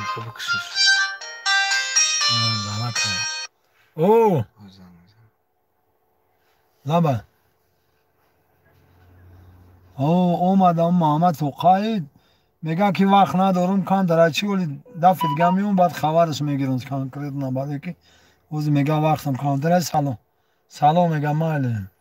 خوب کشش. زحمت او لبن او اومد محمد توقعید میگه که وقت ندارم کان در چی ولی دفعه دیگه میون بعد خبرش میگیرم کان کرد نه بعد که اوز میگه وقتم کان در سلام سلام میگه ماله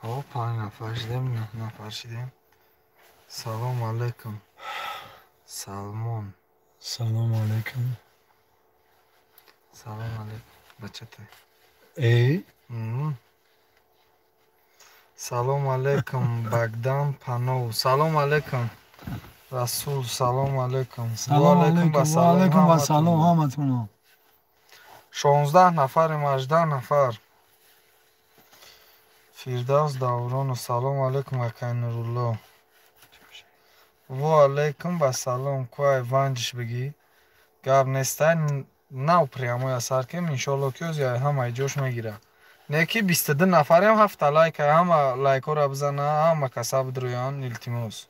آقا 5 نفر شدیم 9 نفر شدیم. سلام علیکم. سلمان. سلام علیکم. سلام علیکم بچته. ای سلام علیکم بگدان پنو. سلام علیکم رسول. سلام علیکم. سلام علیکم و علیکم و سلام همتون. 16 نفریم 18 نفر. فیردوس داوران. سلام علیکم اکای نورالله. و علیکم با سلام. کوی وانجش بگی گاب نیستن نو پریامو یا سرکم انشالله که از یا همه جوش میگیره. نیکی 22 نفریم 7 لایک همه لایک رو بزنه همه کسب درویان التماس.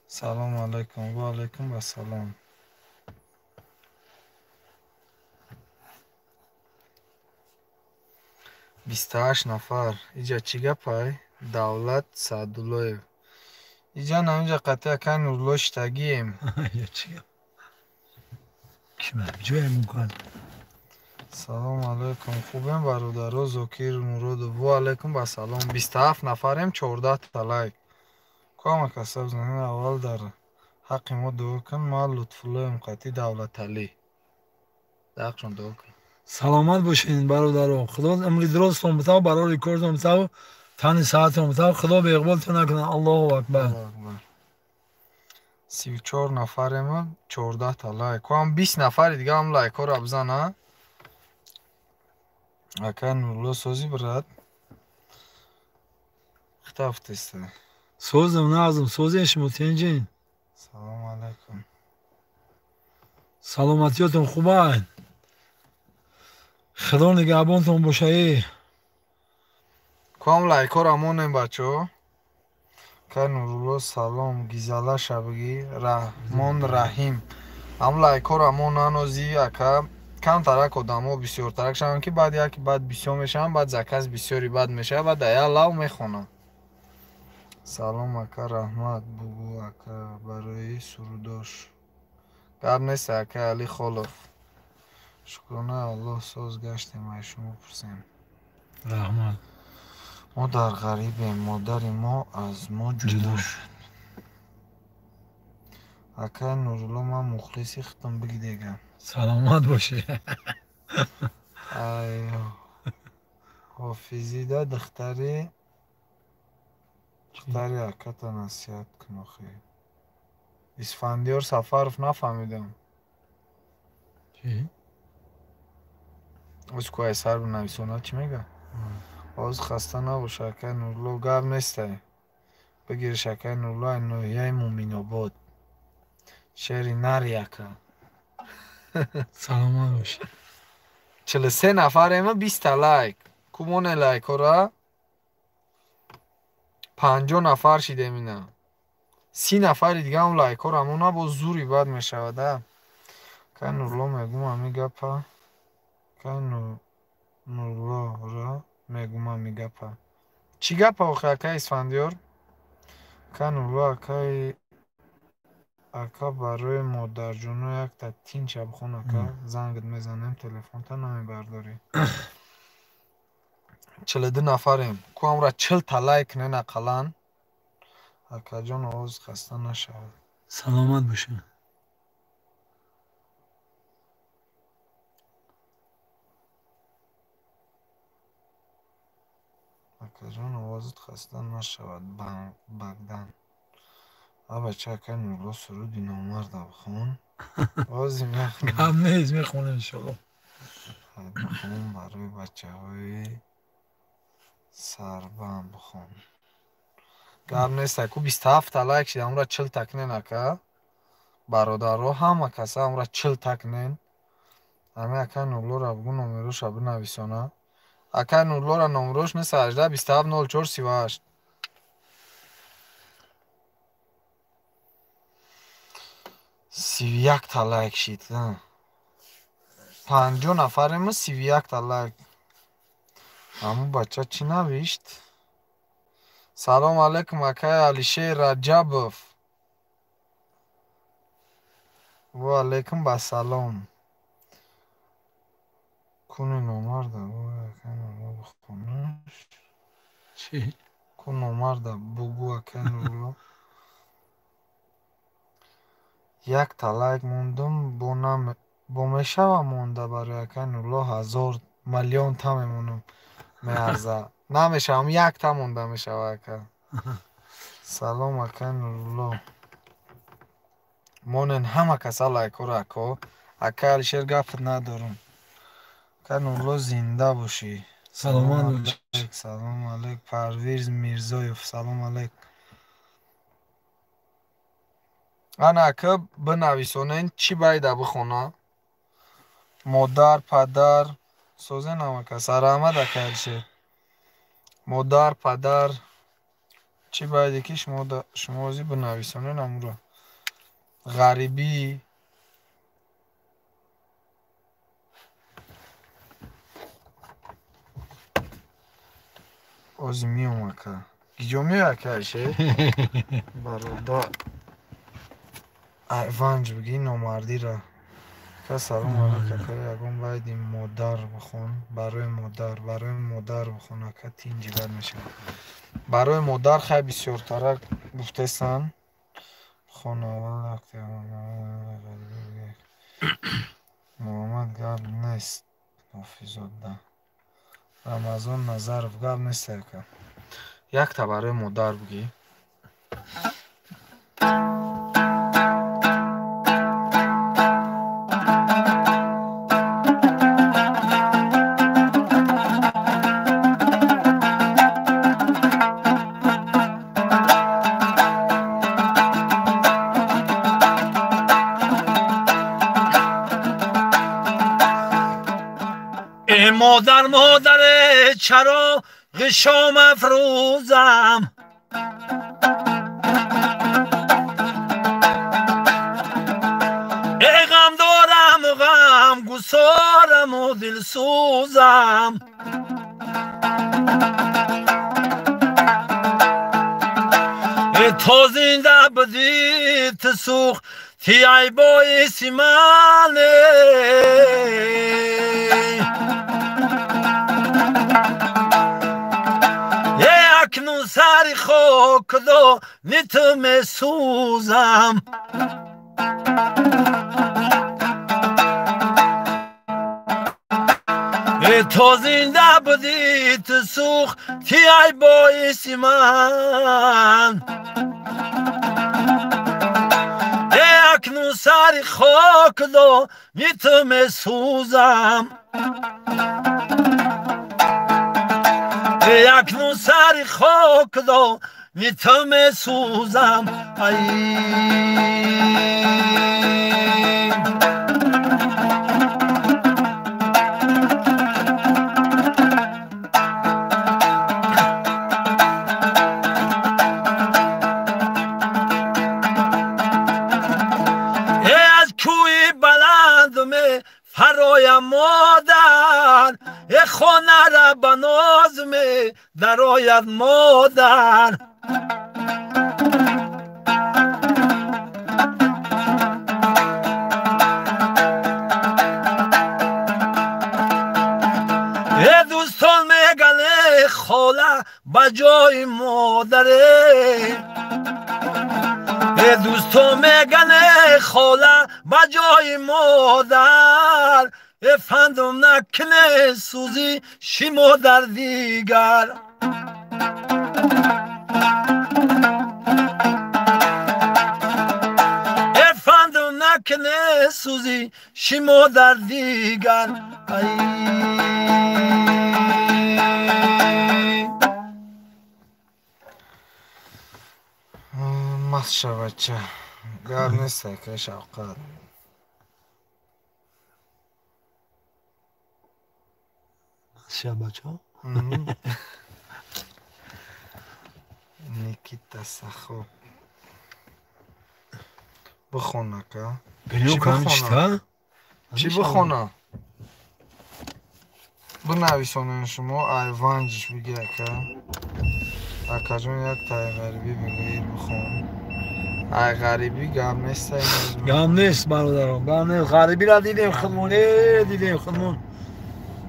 سلام علیکم و علیکم با سلام. 28 نفر. اینجا چی گپای؟ دولت سعدالله. اینجا نمینجا قطعه که نورالله شتگیم. یا چی کیم جوی میکن. سلام علیکم خوبیم برادرها زکیر مراد. و علیکم با سلام. 27 نفریم 14 تا لایک. کام کسب زنین اول در حق ما دعا کن. ما لطفالله امقاطی دولت علی دقشون دعا کن. سلامت باشین برادرها. خدا امری درست متاو برای ریکورد متاو تن ساعت متاو خدا به اقبالتون نکنه. الله اکبر. 34 نفریم 14 تا لایک. کام 20 نفر دیگه هم لایک ها رو بزنه. اکا نورالله سوزی برد خطافت است. سوزم نازم سوزش متینجین. سلام علیکم. سلامتیاتون خوبه. خدا نگهبانتون باشه. کام لایک ها رو مونیم بچه ها. اکا نورالله سلام گیزاله شبگی رحمان رحیم. هم لایک ها رو مونن ازی اکا کم ترک آدم ها بسیار ترک شدن که بعد یکی بعد بسیار میشن بعد زکس بسیاری بد میشه بعد ایا لاو میخونن. سلام اکا رحمت بگو اکا برای سروداش گرد نیست اکا علی خالف. شکرانه الله ساز گشتیم ای شما پرسیم. رحمت. ما در غریبیم مادر ما از ما جدا شد. اکا نورالله من مخلصی ختم بگی دیگه. سلامت باشه. ای حافظی ده دختری اکا تا نصیحت کن آخی. اسفندیار سفرف نفهمیدم. چی؟ از کوه سر بنویسونه چی میگه؟ باز خسته نباشه اکا نورالله گرد نیسته. بگیر شکر نورالله نویه مومین آباد. شعری نر اکا. سلامت باشه. 43 نفر 20 لایک. کمونه لایک ها را 50 نفر شیده مینه. 30 نفر دیگه هم لایک ها را همونه با زوری بد میشوده. که نورالله میگم همی گپه. که نورالله را میگم همی گپه. چی گپه آخه اکا اسفندیار؟ که نورالله اکا برای مادر جونو یک تا تین شب خون اکا زنگت میزنیم تلفن تا نمی برداری. 42 نفریم. کو هم را 40 تا لایک نه نقلن. اکا جان آواز خسته نشود. سلامت باشه. اکا جان آوازت خسته نشود. بگدن بچه اکا نورالله سرود نامرد بخون. آوازی میخونم. کم نیست میخونه انشالله. بخون برای بچه های سربم بخون. گرم نیست اکو 27 تا لایک شده. هم را 40 تکنه نکه. бародарҳо ҳама каса амра чил такнен. Ами акай нурлора бугу номероша бинависона. Акай нурлора номерош неса 18 27 04 38. 31 та лайк шид. 50 нафарему 31 та лайк. Аму бача чӣ навишт? Салом алейкум акай Алишер Раҷабов. Ва алейкум басалом. Куни номарда акай нурло бихонаш. چی؟ Кун номарда бугу акай нурло. Як та лайк мондум бо мешава монда барои акай нурло 1000 миллион та мемонам меарза. Намешавам як та монда мешава акай. Салом акай нурло. Монен ҳама каса лайкҳоро ако. Акай Алишер гап надорам. Акай нурло зинда бошӣ. سلام علیکم. Салом алейк. Парвиз Мирзоев. Салом алейк. Ана ака бинависонен чӣ байда бихона? Модар, падар созенам ака. Сараҳмад акай Алишер. Модар, падар чӣ байде ки шумо ҳозир бинависонен амуро. Ғарибӣ. Озир миём ака. Гиҷо меои ака Алишер? Бародар. Айванҷ бигӣ номардира. Ака салом алейк ака. Ягон байди модар бихон. Барои модар бихон ака тин ҷигар мешавад. Барои модар хай бисёртара гуфтесан. Хонаванд Муҳаммад гап нест. Ҳофизода. Рамазон Назаров гап нест ака. Якта барои модар бигӣ. مادر مادر چرا شام افروزم ای غم دارم و غم گسارم و دل سوزم ای تا زنده بدی تسوخ تی ای باعث منه اکنون سر خاک دا نتم سوزم تا زنده بدید سوخ تی ای باعث من اکنون سر خاک دا نتم سوزم اکنون سر خاک دا میتم سوزم از کوی بلند فرایم مادر خانه را به ناز می درآید مادر دوستان میگن خاله به جای مادره دوستان میگن خاله به جای مادر افندم نکنه سوزی شما در دیگر افندم نکنه سوزی شما در دیگر مست شود چه گرم نیست که شوقت شبچه ها نیکیتا سخو بخونه که گریو کم چیتا؟ چی بخونه؟ بنویسونین شما ایوانجش بگه که اکا جون یک تای غریبی بگوید بخون ای غریبی گم نیست گم نیست برادرم گم نیست غریبی را دیدیم خودمونه دیدیم خودمون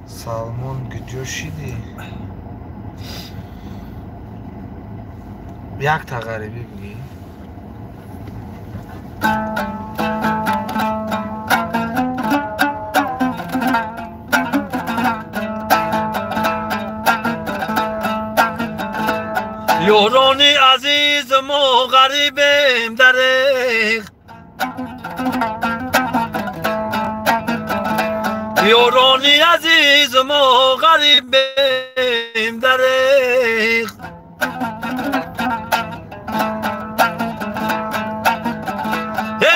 سالمون گجوشیدی یک تا غریبی بگی یارانی عزیزم و غریبم دریغ یارانی عزیزم و غریبم دریغ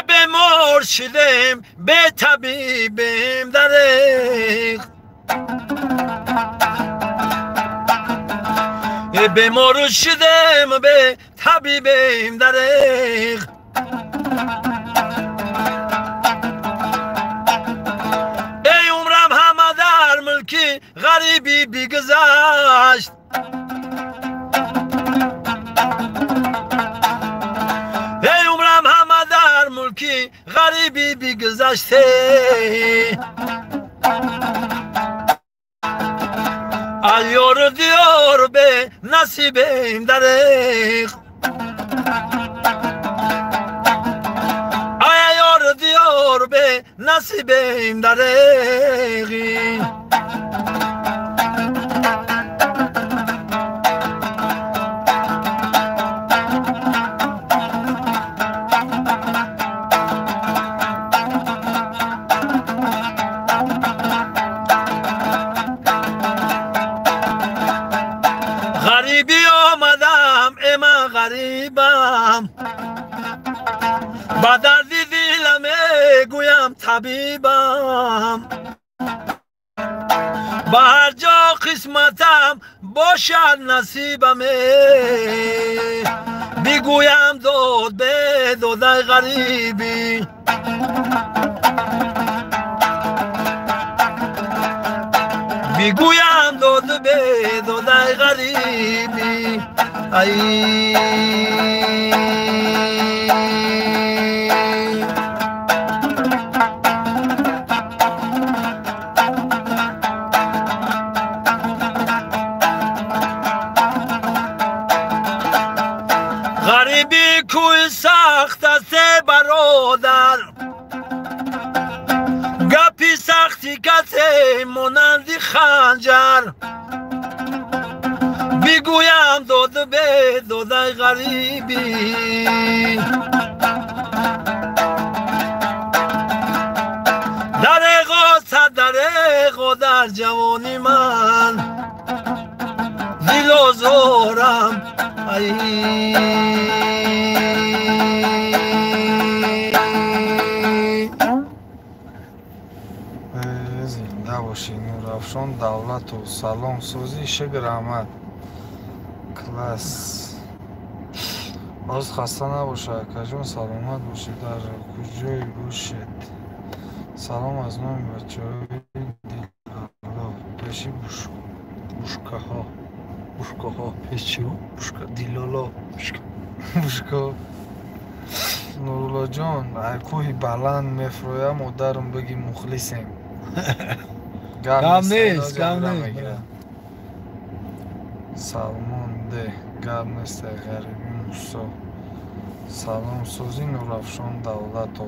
به مرشدم به طبیبم دریغ به مرشدم به طبیبم دریغ ای عمرم همه در ملکی غریبی بگذشت ای عمرم همه در ملکی غریبی بگذشته ایار دیار به نصیبم دریغ ایار دیار به نصیبم دریغی غریبی آمدم من غریبم با درد دلم گویم طبیبم با هر جا قسمتم باشد نصیبم بگویم داد به داده غریبی بگویم داد به داده غریبی ای غریبی کوی سخت است برادر گپی سختی کسی مانندی خنجر بگویم داد به داده غریبی دریغا صد دریغا در جوانی من دل آزارم زنده باشی نورافشان دولت و سلام سوزی شگر احمد کلاس باز خسته نباشه کجون سلامت باشی در کجای باشید سلام از نوع بچه های دیلالا پیشی بوشکه ها پیشی بوشکه دیلالا بوشکه نورولا جان ای کوهی بلند میفرویم و درم بگی مخلصیم گم نیست گم نیست سلمان ده گرم نیست غریبی موسا سلام سوزی نورافشان دولت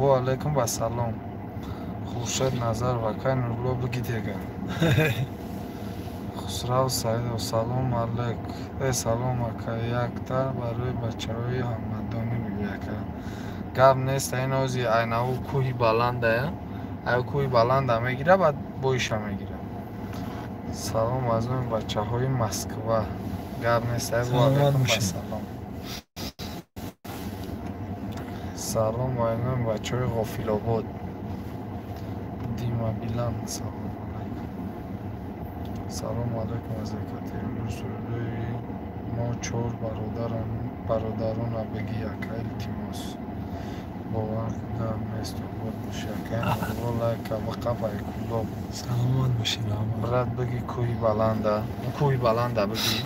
و علیکم و سلام خورشید نظر و که نورلا بگی دیگه خسرو سعید و سلام علیک ای سلام اکا یک تا برای بچه های همدانی بگی اکا گرم نیست این اوزی این او کوهی بلنده او کوهی بلنده میگیره بعد بویش میگیره سلام از اون بچه های مسکوه گرم نیست و علیکم و سلام سلام علیکم بچه های غافل آباد دیما بیلند سلام علیکم از اکاتی امروز ما 4 برادران بگی یک التماس باور کردم نیست و بود مشکن والله که وقفه کلاب سلامت باشی برات بگی کوی بلنده بگی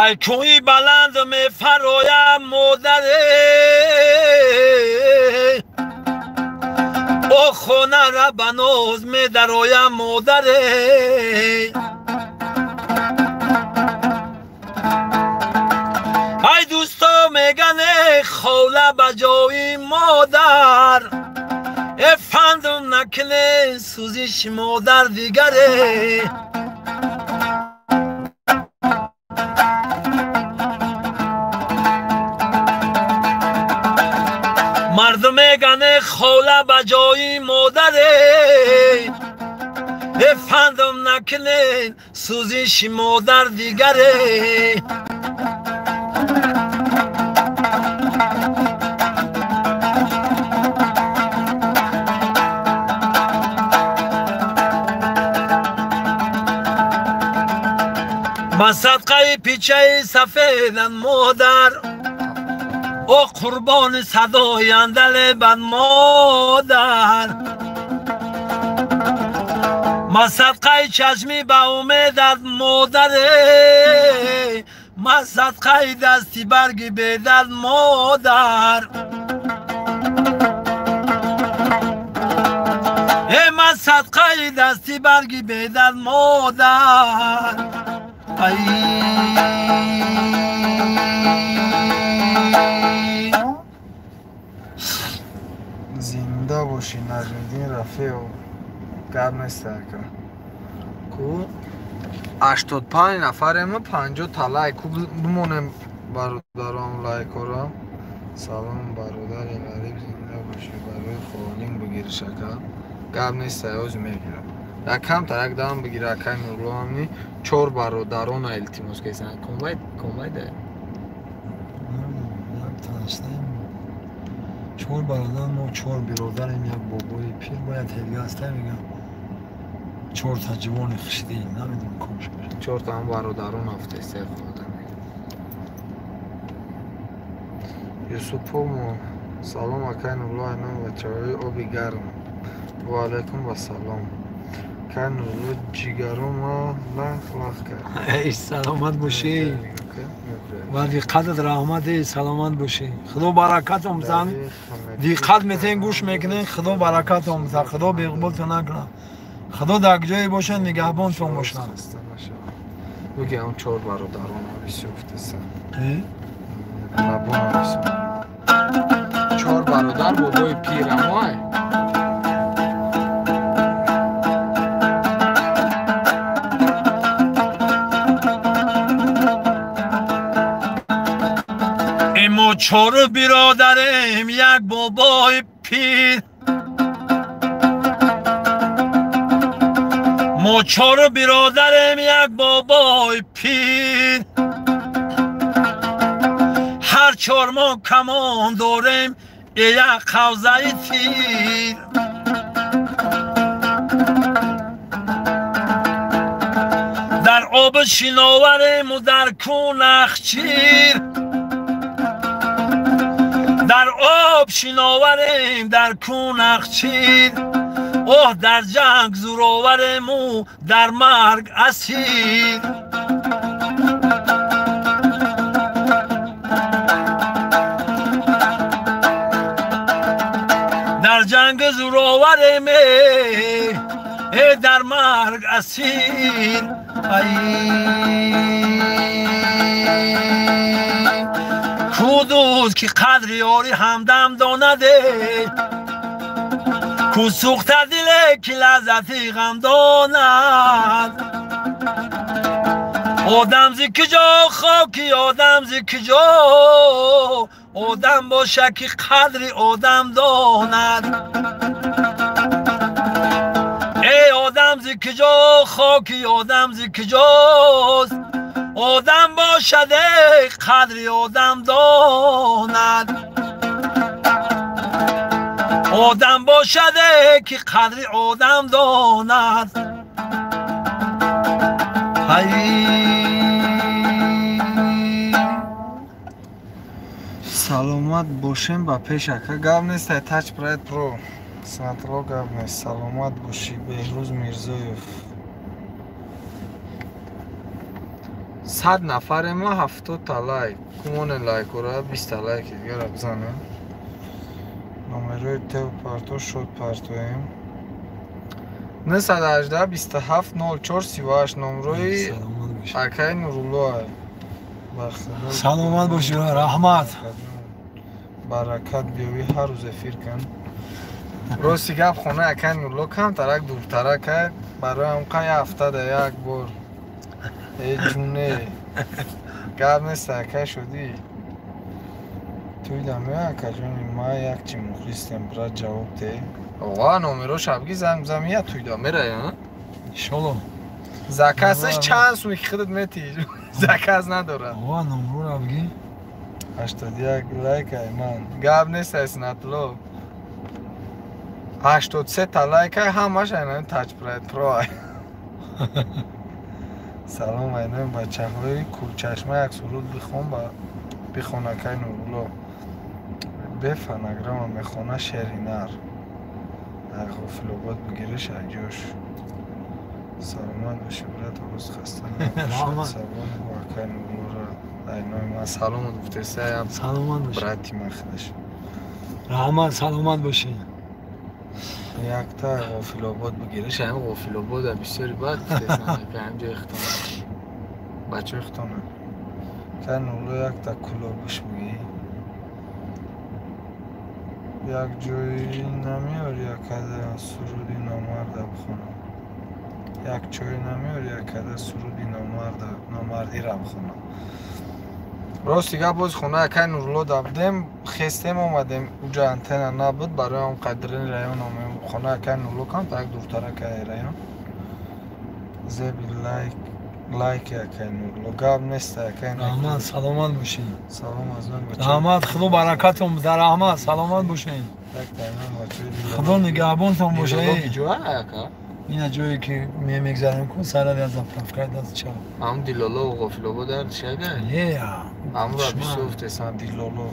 ای کوی بلند می فرایم مادره او خونه را بناز می درایم مادره ای دوستا میگن خوله بجای مادر افندم نکنه سوزش مادر دیگره مردم میگن خوله بجای مادره افندم نکنه سوزش مادر دیگره من صدقه پیچه سفیدن مادر او قربان صدای اندل بد مادر من صدقه چشمی به امیدت مادره من صدقه دستی برگی بیدت مادر من صدقه دستی برگی بیدت مادر زنده باشی نجم‌الدین رفیع گپ نیست که کو 85 نفریم 50 طلای کو بمونیم برادران لایکورا سلام برادر غریب زنده باشی برای خالین بگیر شکر گپ نیست اوز میگیرم یک کم ترک دارم بگیره که نورلو همینی 4 برادران التماس کسان کمایده 4 برادر ما 4 برادریم یک بابای پیر باید هلیه هسته میگم 4 تا جوان خشتی نمیدونم کمش باشه 4 تا هم برادران هفته سه خودم یوسف ما سلام اکن الله نام بچه های آبی گرم و علیکم و سلام کن الله جیگرم لخ کرد ای سلامت باشی و دیقتت رحمت سلامت باشی خدا برکت آموزن دیقت میتین گوش میکنین خدا برکت آموزن خدا بیقبول نکنه خدا در جای باشه نگهبان تو باشه بگی هم 4 برادران آبیسی افتستن لبان آبیسی 4 برادر بابای پیر همه ما 4 برادریم یک بابای پیر ما 4 برادریم یک بابای پیر هر 4 ما کمان داریم یک خوزه تیر در آب شناوریم و در کون اخچیر در آب شناوریم در کون اخچیر اوه در جنگ زورآوریم و در مرگ اسیر در جنگ زورآوریم در مرگ اسیر کودود که قدر یاری همدم دانده کو سوخته دله که لذتی غم داند آدم زی کجا خاکی آدم زی کجا آدم باشه که قدر آدم داند. ای آدم ز کجا خاکی آدم ز کجاست، آدم باشد ای قدر آدم داند. آدم باشد ای که قدر آدم داند. سلامت باشیم با پیش اکا گاب نیست تاچ پراید پرو سنترال گاب نیست. سلامت باشی بهروز میرزایف. 100 نفر ما 70 تا لایک کمون لایک را 20 تا لایک دیگه را بزنه. نمره تیو پارتو شد پارتویم 918 27 04 38 نمره اکای نورولو های. سلامت باشی رحمت برکت بیوی هر روز افیر کن. راستی گپ خونه اکای نورولو کم ترک دورتره که برای همقای هفته ده یک بار. ای جونه گپ نیست اکای شدی توی دمیه اکا جونی ما یک چی مخلیستیم برای جواب ده. آقا نومرو شبگی زنگ بزمیه توی دامه یا؟ انشالله. زکستش چند سوی که خودت میتی زکست نداره. آقا نمرو را بگی 81 لایک های من گب نیست اسنطلو 83 تا لایک های همش اینه تاچ پراید پرو های. سلام اینه بچه های کورچشمه یک سرود بخون با بخونه که نورولو بفنگرام میخونه شیرینر در غافل آباد بگیرش اجوش. سلامت باشی برات روز خسته نباشید. سلام واقعا نورولو را اینای ما سلام دکتر سایم. سلامت باشی براتی مخدش رحمت. سلامت باشی. یک تا غافل آباد بگیرش همه غافل آباد هم بسیاری باید بفتیسن که همجا اختانه بچه اختانه که نورولو یک تا کلابش بگی یک جایی نمیار یک کده سرودی نامرده بخونم. یک چای نمیار یک کده سرودی نامردی را بخونم. راست دیگه باز خونه اکای نورولو دابدیم خستیم اومدیم اونجا انتنا نبود برای هم قدرین رایون اومدیم خونه اکای نورولو کم تا یک دورتر اکای رایون زیبی لایک اکای نورولو گاب نیست اکای نورولو. رحمت سلامت باشی. سلام از من بچه رحمت خدا برکتون بده. رحمت سلامت باشین. یک تایمان بچه دیگه خدا نگهبانتون دیلولو باشه. کی جوه اکا؟ این جایی که میگذاریم کن سر از اپراف کرد از چا هم دیلولو و غافل آباد در شده؟ یه هم را بیسوفت سن دیلولو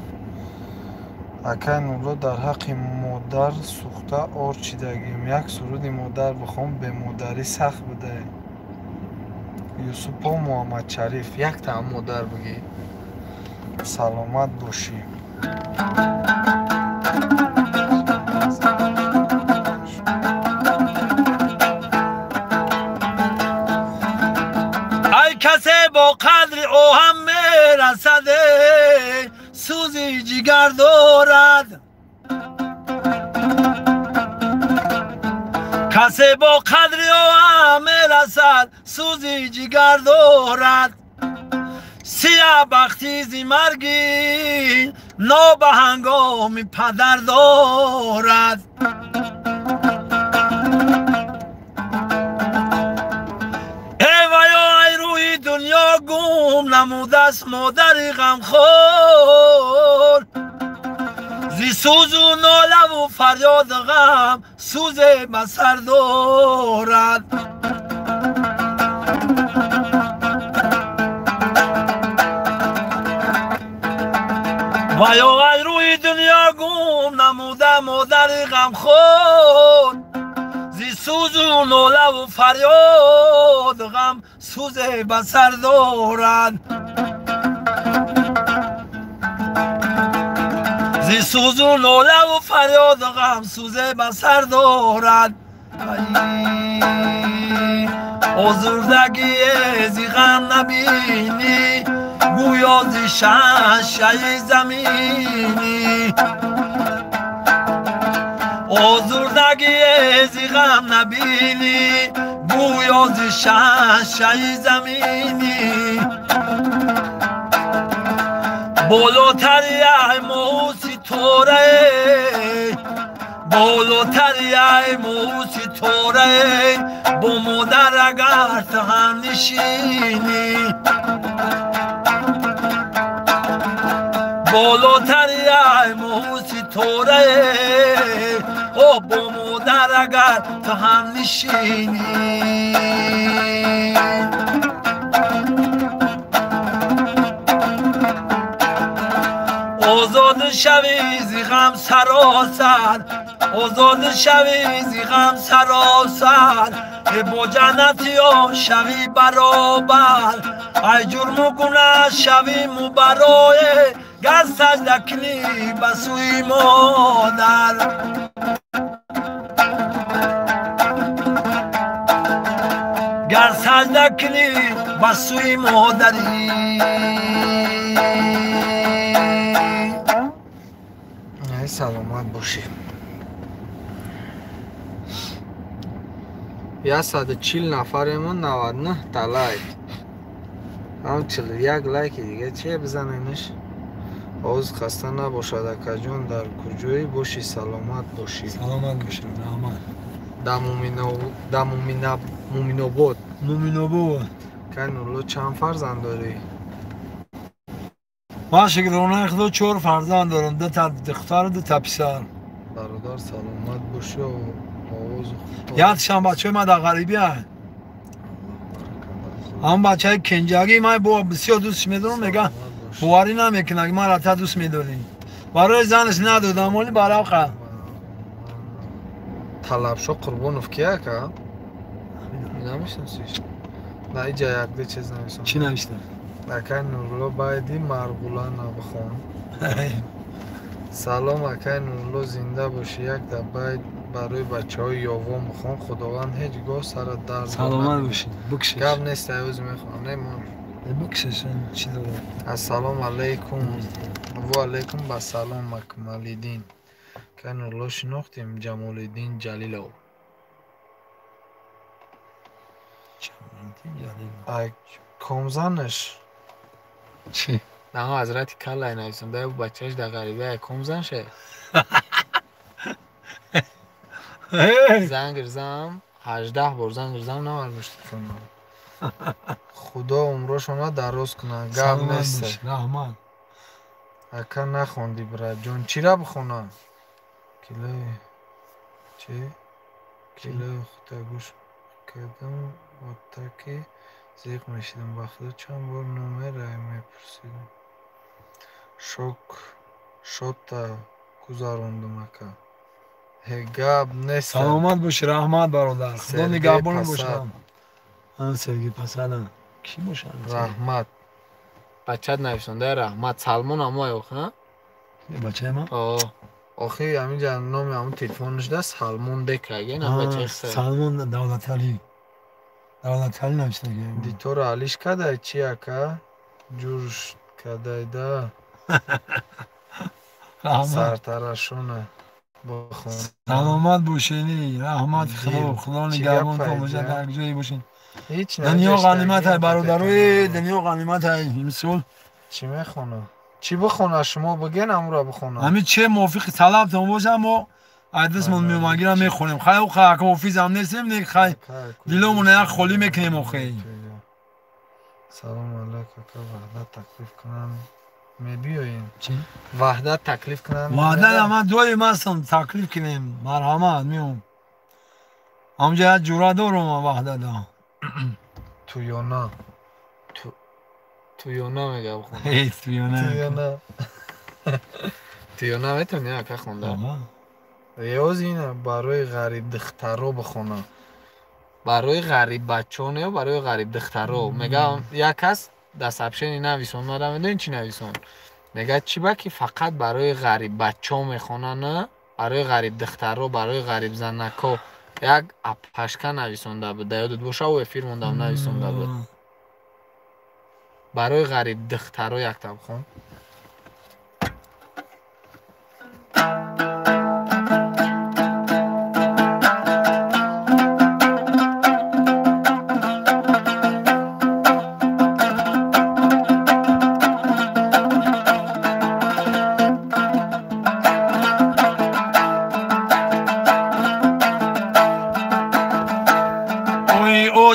اکای نورولو در حق مادر سوخته آر چیدگیم. یک سرود مادر بخوام به مادری سخت بده. یوسف و محمد شریف یک تا هم مادر بگی. سلامت باشی. ای کسی با قدر او هم میرسده سوزی جگر دارد. کسی با قدر او هم میرسد سوزی جگر دارد. سیاه بختی زی مرگی نو به هنگام پدر دارد. ای ویا ای روی دنیا گم نموده است مادری غمخور. زی سوز و ناله و فریاد غم سوز بسر دارد. ویا ای روی دنیا گم نموده مادری غمخور. زی سوز و ناله و فریاد غم سوز بسر دارد. زی سوز و ناله و فریاد غم سوز بسر دارد. آزردگی زی غم نبینی گویا زی شعشع زمینی. آزردگی زی غم نبینی گویا زی شعشع زمینی. بالاتری ای موسی توره بالاتری ای موسی توره با مادر اگر تو هم نشینی بالاتری ای موسی توره او با مادر اگر تو هم نشینی آزاد شوی زی غم سراسر آزاد شوی زی غم سراسر با جنتی ها شوی برابر ای جرم و گناه شوی مبرای گر سجده کنی به سوی مادر گر سجده کنی به سوی مادری سلامت باشی 140 نفرمون 99 تا لایک هم 41 لایک دیگه چیه بزنینش آوز خسته نباشد اکا جون در کجایی باشی سلامت باشی سلامت باشی رحمت در مومیناباد کنولو چند فرزند داری؟ من شکرانه خدا 4 فرزند دارم 2 تا دختر و 2 تا پسر برادر سلامت باشی و آواز یادشان بچه من در غریبی هست هم بچه های کنجاگی من با بسیار دوست میدونم میگه بواری نمیکنه من را تا دوست میدونیم برای زنش ندادم ولی برای خواهد طلبشا قربانوف کیه که؟ نمیشنسیش نه اینجا یک ده چیز نمیشنم چی نوشته؟ اکای نورلو بایدی مرغولا نبخون سلام اکای نورلو زنده باشی یک ده باید برای بچه های یاوان بخون خداوند هیچ گاه سرت درد سلامت باشی بکشش گب نیست ایوز میخوام نیمان بکشش چی داره؟ السلام علیکم و علیکم با سلام مکمالیدین که نورلو شناختیم جمالیدین جلیلو ای کمزنش چی؟ نه حضرت کلای نویسم ده بچهش در غریبه ای کمزن شه زنگ رزم 18 بار زنگ رزم نمارمشت کنم خدا عمرشو دراز کنه گب نیسته رحمت اکا نخوندی برای جون چی را بخونم؟ کلای چی؟ کلای خدا گوش کردم و تاکی زیق میشیدم با خدا چند بار نومه رای میپرسیدم شد تا گذاروندم اکا گب نیست سلامت باشی رحمت برادر خدا نگهبان باشم هم سرگی پسرم کی باشم؟ رحمت بچت نوشتنده رحمت سلمان همه آخه بچه من؟ آخه همین جان نام همون تلفنش ده سلمان دکه نه بچه سلمان دولت علی نوشته دیتور علیش کده چی اکا جورش کده ده سرترشونه بخون سلامت باشینی رحمت خدا نگهبان تو باشه در جایی باشین دنیا غنیمت های برادروی دنیا غنیمت های مثل چی میخونه؟ چی بخونه شما بگین امرو بخونه همین چه موافق طلب تون باشم و ادرسمون میومگیرم میخونیم خیلی او خیلی حافظ هم نیستیم نیک خیلی دیلمون یک خالی میکنیم و خیلی سلام علیکم که وحدت تکلیف کنم میبیاییم چی؟ وحدت تکلیف کنم وحدت همه دوی مستم تکلیف کنیم مرحمت میون همجا یک جوره دارم وحدت ها تویونا میگه بخونه تویونا میتونی که خونده ریاض اینه برای غریب دخترو بخونه برای غریب بچه ها نه برای غریب دخترو میگه یک کس دستپشنی نویسون مادم میدونی چی نویسون میگه چی با که فقط برای غریب بچه ها میخونه نه برای غریب دخترو برای غریب زنکو یک اپشکه نویسونده بود یادت باشه و افیر موندم نویسونده بود برای غریب دخترو یک تب خون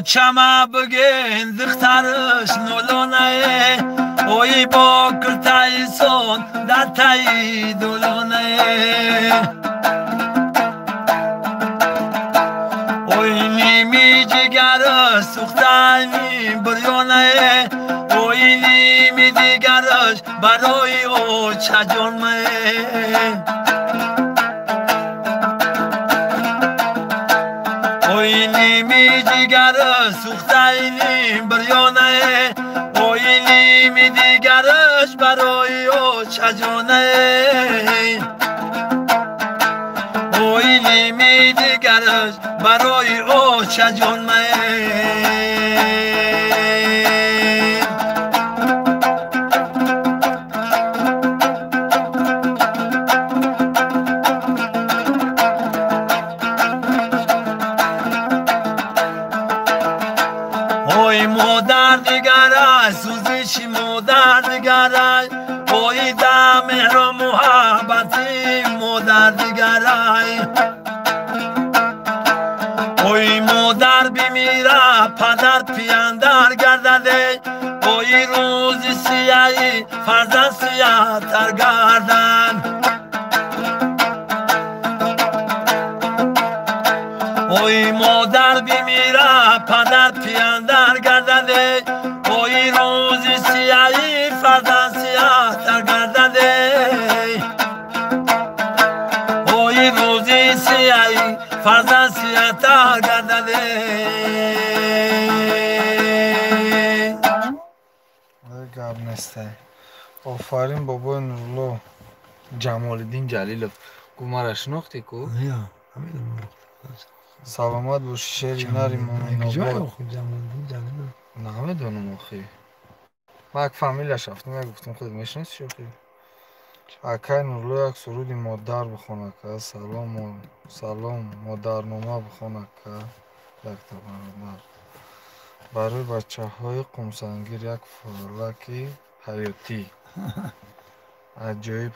چما بگین دخترش نولونه اوی با کرتای سون دتای دولونه اوی نیمی جگرش سختای بریونه اوی نیمی دیگرش برای او چجانمه اوی نیمی جگرش سختای بریونه اوی نیمی دیگرش برای او چجانه اوی نیمی دیگرش برای او چجانه اوی مادر دیگرش سوزش مادر دیگرش اوی ده مهر و محبتی مادر دیگرش اوی مادر بمیره پدر پیاندر گردده اوی روز سیاهی فرزند سیاه تر گردن اوی مادر بمیره پدر پیاندر گردده اوی روز سیاهی فرزند سیاه تر گردده اوی روز سیاهی فرزند سیاه تر گردده گپ نیسته آفرین بابای نورلو جمالدین جلیلов گمارا شناختی کو سلامت باشی شعری نری مومن‌آباد نمیدونم آخی من یک فامیلش رفتم یک گفتم خود میشنیسی شوخی اکای نورلو یک سرودی مادر بخونه که سلام مادرنامه بخونه که یک تا برادر برای بچه های قمسنگیر یک فلک حیاتی عجایب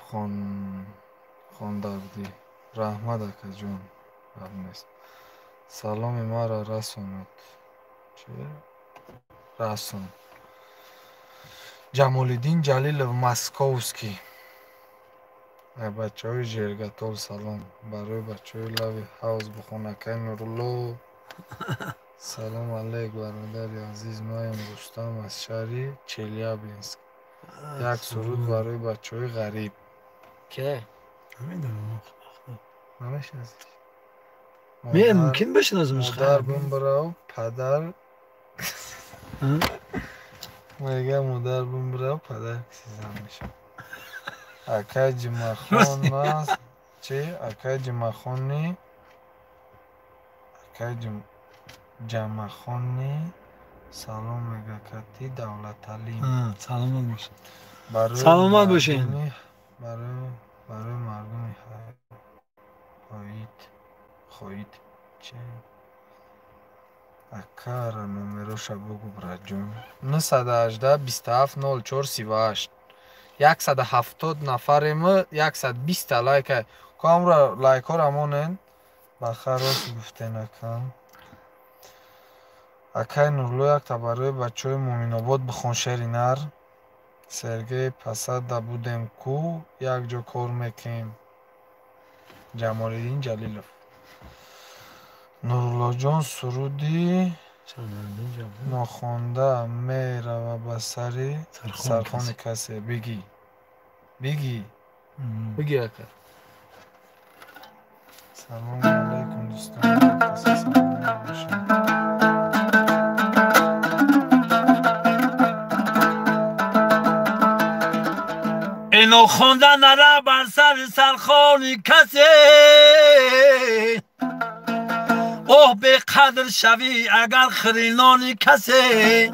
خونده بودی رحمت اکا جون نیست سلام مرا رسوند رسون جمالدین جلیلov مسکوسکی بچه های جرگتال سلام برای بچه های لوی حوز بخونکه نورلو سلام علیک برادر عزیز مایم رستم از شهری چلیابینسک یک سرود برای بچه های غریب که نمیشناسیش ممکن بشناسمش مادر بمبراو پدر میگه مادر بمبراو پدر کسیزم میشه اکای جمعخون است چی؟ اکای جمعخونی اکای جمعخونی سلام میگه کتی دولت علیم سلامت باشین برای مردم خواهید چه اکار نومروش بگو برجون 918 27 04 38 170 نفریم 120 لایک کامرا لایک ها رمونن بخراس گفته نکن اکای نورلو یک تا برای بچه های مومن‌آباد بخون شعری نر سرگی پسد بودم کو یک جا کار میکنیم جمالدین جلیلov نورالله جان سرودی ناخوانده میره به سری سرخان کسی بگی اکر سلام علیکم دوستان کسی سلام باشین اینو خوندن نره بر سر سرخانی کسی اوه به قدر شوی اگر خرینانی کسی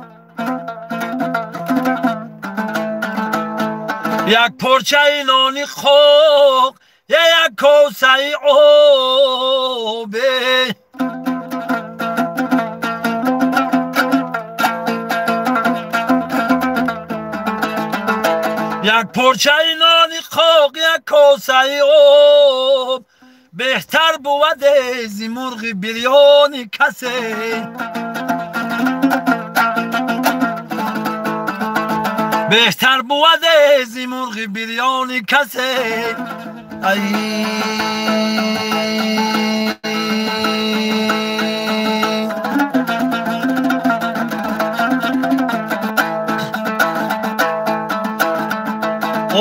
یک پرچه نانی خوک یا یک کوسه آبه یک پرچه نانی خوک یک کوسه آب بهتر بود از مرغ بریانی کسی بهتر بود از این مرغ بریانی کسی ای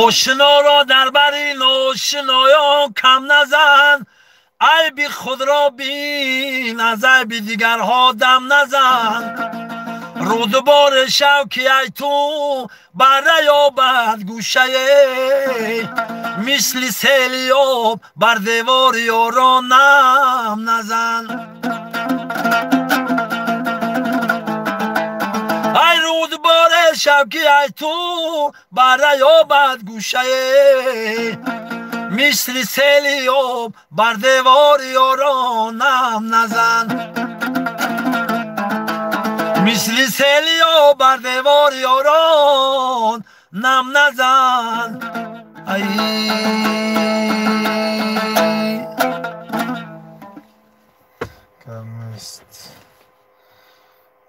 آشنا را در بر ناشنایان کم نزن عیب خود را بین از عیب دیگرها دم نزن رودبار شوکی ای تو بره یابد گوشه مثل سیلیاب بر دیوار یاران نم نزن ای رودبار شوکی ای تو بره یابد گوشه مثل سیلیاب بر دیوار یاران نم نزن مثل سیلیاب بر دیوار یاران نم نزن ای کمیست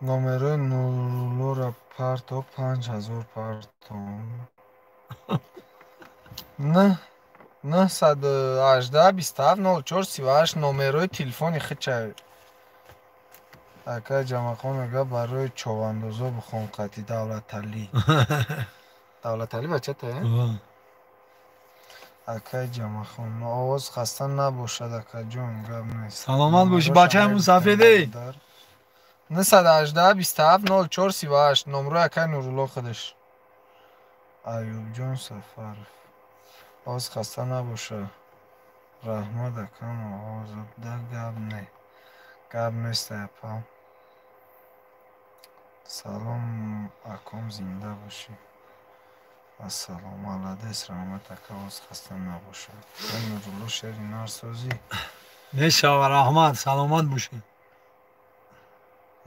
نمره نورولو را پرتو 5000 پرتون نه 918 27 04 38 номерои телефони хича ака ҷамахон мега барои човандозо бихом қати давлаталӣ давлаталӣ бачата ака ҷамахон овоз хаста набошад акаҷон гап нест саломат боши бачаамон сафеде 918 27 04 38 номерои акаи нурулло худаш Аюбҷон Сафаров овоз хаста набоша раҳмат акам овозда гап нест апам салом аком зинда бошӣ ассалом маладес раҳмат ака овоз хаста набоша нурулло шери нарсозӣ мешава раҳмат саломат бошӣ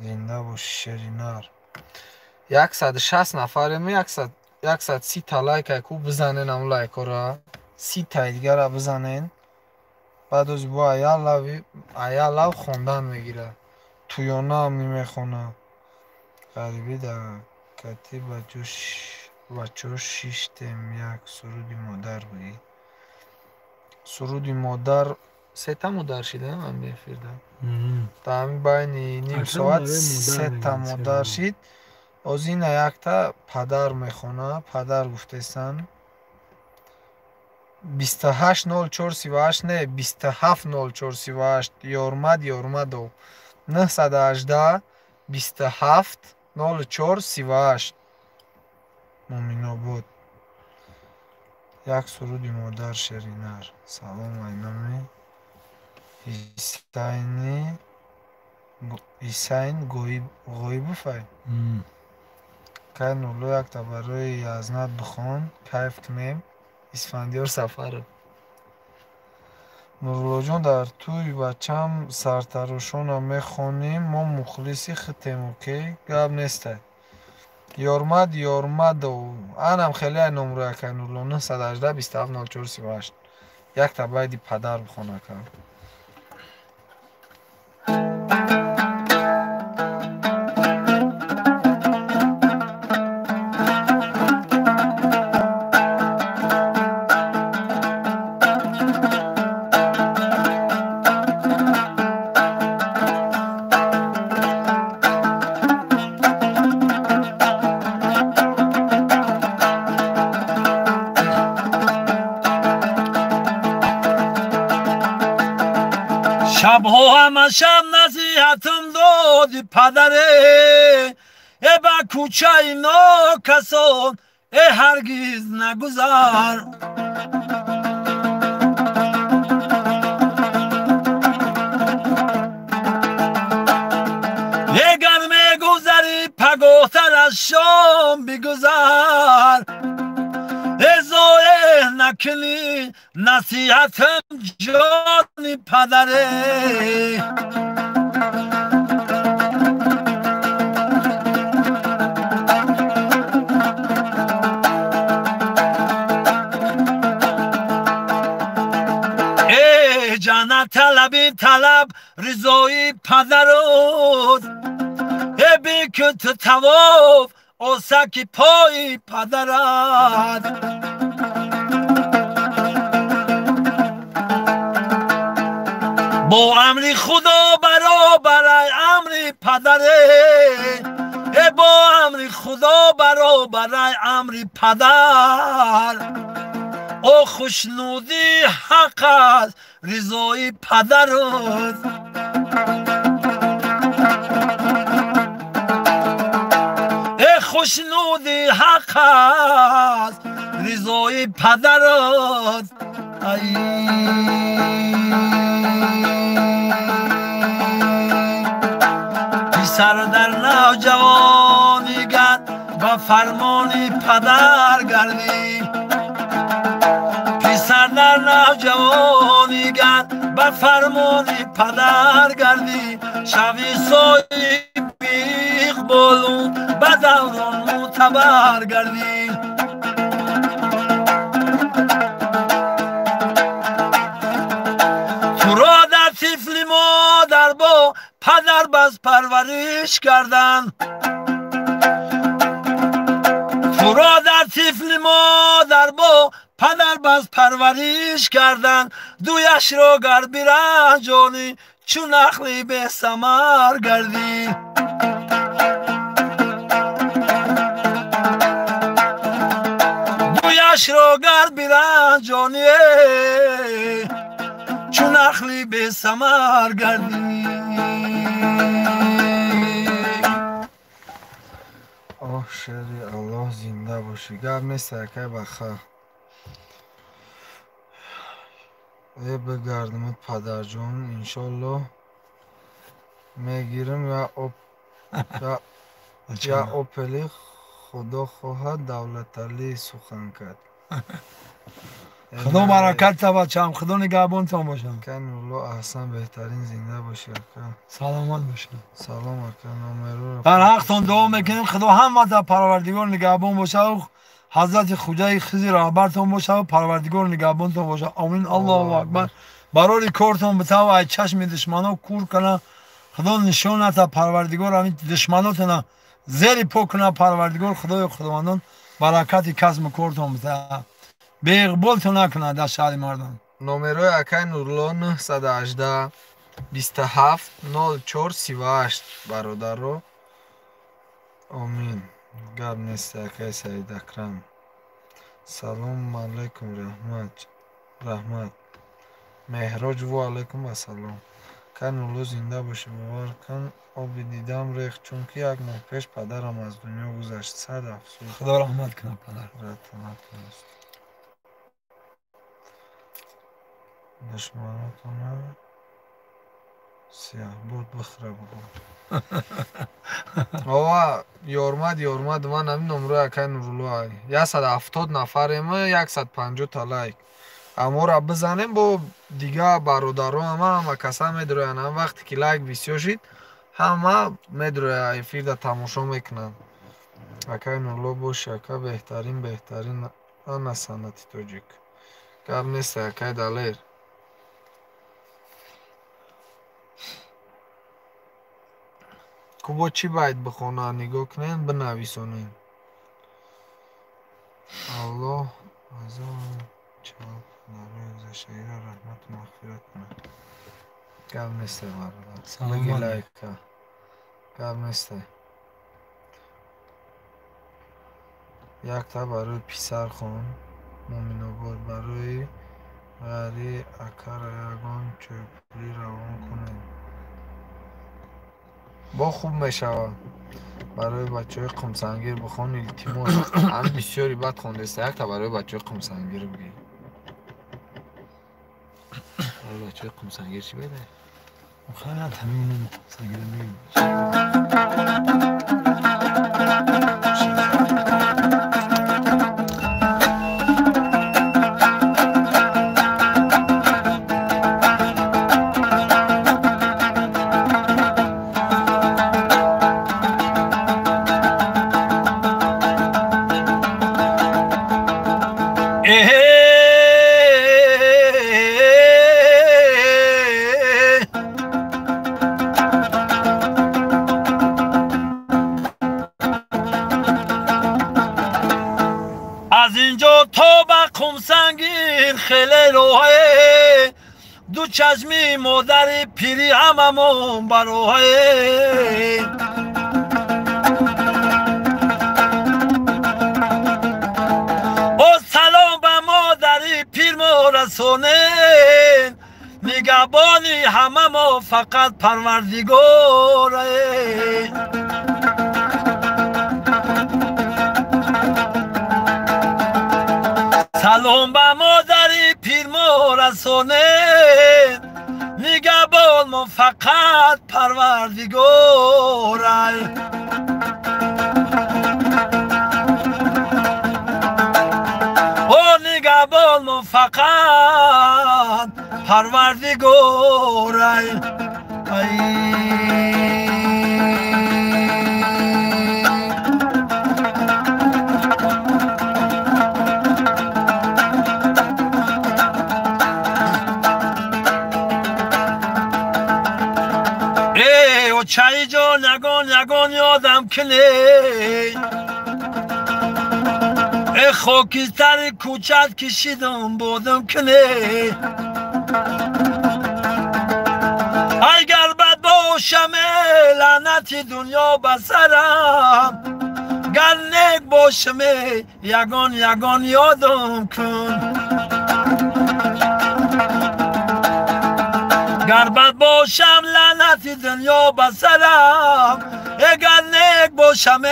зинда бошӣ шери нар 160 нафарем 130 та лайкай ку бизанен ам лайкора 30 таи дигара бизанен баъд ози бо аялав хондан мегирад туёнаам мемехонад ғарибӣ дар кати бачаҳо шиштем як суруди модар гӯӣ суруди модар сета модар шидам ҳамин эфирда дар ҳамин байни ним соат сета модар шид озина якта падар мехонад падар гуфтесан 280438 не 270438 ёрмадо 918 27 0438 муъминобод як суруди модар шеринар салом айноми ҳисайн ғоибовай кай нурло якта барои язнат бихон кайф кунем исфандиёр Сафаров нуруллоҷон дар тӯи бачам сартарошона мехонем мо мухлиси хитем окей гап нестай ёрмадо анам хеле номерои акаи нурлло 918 27 04 38 якта байди падар бихон ака شبها همه شب نصیحتم دادی پدره ای با کوچه اینا کسان ای هرگز نگذر اگر میگذری پگاهتر از شام بگذر ازای نکنی نصیحتم جانی پدره ای جان طلبی طلب رضای پدرت ای بی که تو تواف آسک پای پدرت با امر خدا برابر امر پدره با امر خدا برابر امر پدر او خوشنودی حق است رضای پدرت ای خوشنودی حق است رضای پدرت پسر در نوجوانیگت و فرمان پدر گردی پسر در نوجوانیگت و فرمان پدر گردی شوی صاحب اقبالون به دوران معتبر گردی تو را در طفل مادر با پدر بس پرورش کردن تو را در طفل مادر با پدر بس پرورش کردن دویش را گر برنجانی چون نخلی به ثمر گردی دویش را گر برنجانی چون نخلی به ثمر گردی آه شری الله زنده باشی گرد نیست که بخواه ای بگردم پدر جان انشالله میگیرم یا اوپلی خدا خواهد دولت علی سخن کرد خدا برکت تا بچم خدا نگهبان تا باشم کن الله احسن بهترین زنده باشی سلامت باشم سلام اکن نامرو در حقتون دعا میکنیم خدا همه پروردگار نگهبان باشه و حضرت خدای خزی رهبرتون باشه و پروردگار نگهبانتون باشه آمین الله اکبر برای کارتون بتاو ای چشم دشمنا کور کنه خدا نشانت پروردگار همین دشمناتون زیر پا کنه پروردگار خدای خداوندان برکت کسب کارتون بتاو به اقبالتون نکنه در شهر مردان نامروی اکای نورلو 918 27 04 38 برادر رو آمین گرد نیست اکای سعید اکرم سلام علیکم رحمت مهراج و علیکم السلام کن نورلو زنده باشه باور کن آبی دیدم ریخت چون که یک ماه پیش پدرم از دنیا گذشت صد افسوس خدا رحمت کنه پدر دشمناتون سیاه بود بخره بگو آقا یارمد من همین نمره اکای نورلو های 170 نفریم 150 تا لایک اما را بزنیم با دیگه برادران همه کسا میدروین هم وقتی که لایک بسیار شید همه میدروی افیر دا تماشا میکنن اکای نورلو باشه اکا بهترین آن سنتی توجیک گب نیست اکای دلیر کوبا چی باید بخونه نگاه کنین بنویسونین الله عزام چاپ نروی شهیر رحمت و مغفرت کنه گب نیسته برادر بگی لایک گب نیسته یک تا برای پیسر خون مومین آباد برای غری اکر یگان چوپلی روان کنه با خوب میشوه برای بچه های قمسنگیر بخون التماس هم بسیاری بد خونده است یک تا برای بچه های قمسنگیر بگی برای بچه های قمسنگیر چی بده؟ خیلی تمیمونم قمسنگیر بگیم خیلی روحه دو چشمی مادر پیری هممون بروحه او سلام به مادری پیر رسونه نگهبانی همه ما فقط پروردگاره سلام به مادری پیر رسونه نگهبان ما فقط پروردگاره نگهبان ما فقط پروردگاره او چای جان یگان یادم کنه خاکستر کوچت کشیدم بودم کنه اگر بد باشم لعنت دنیا بسرم گر نیک باشم یگان یادم کن گر بد باشم لعنت دنیا بسرم اگر نیک باشم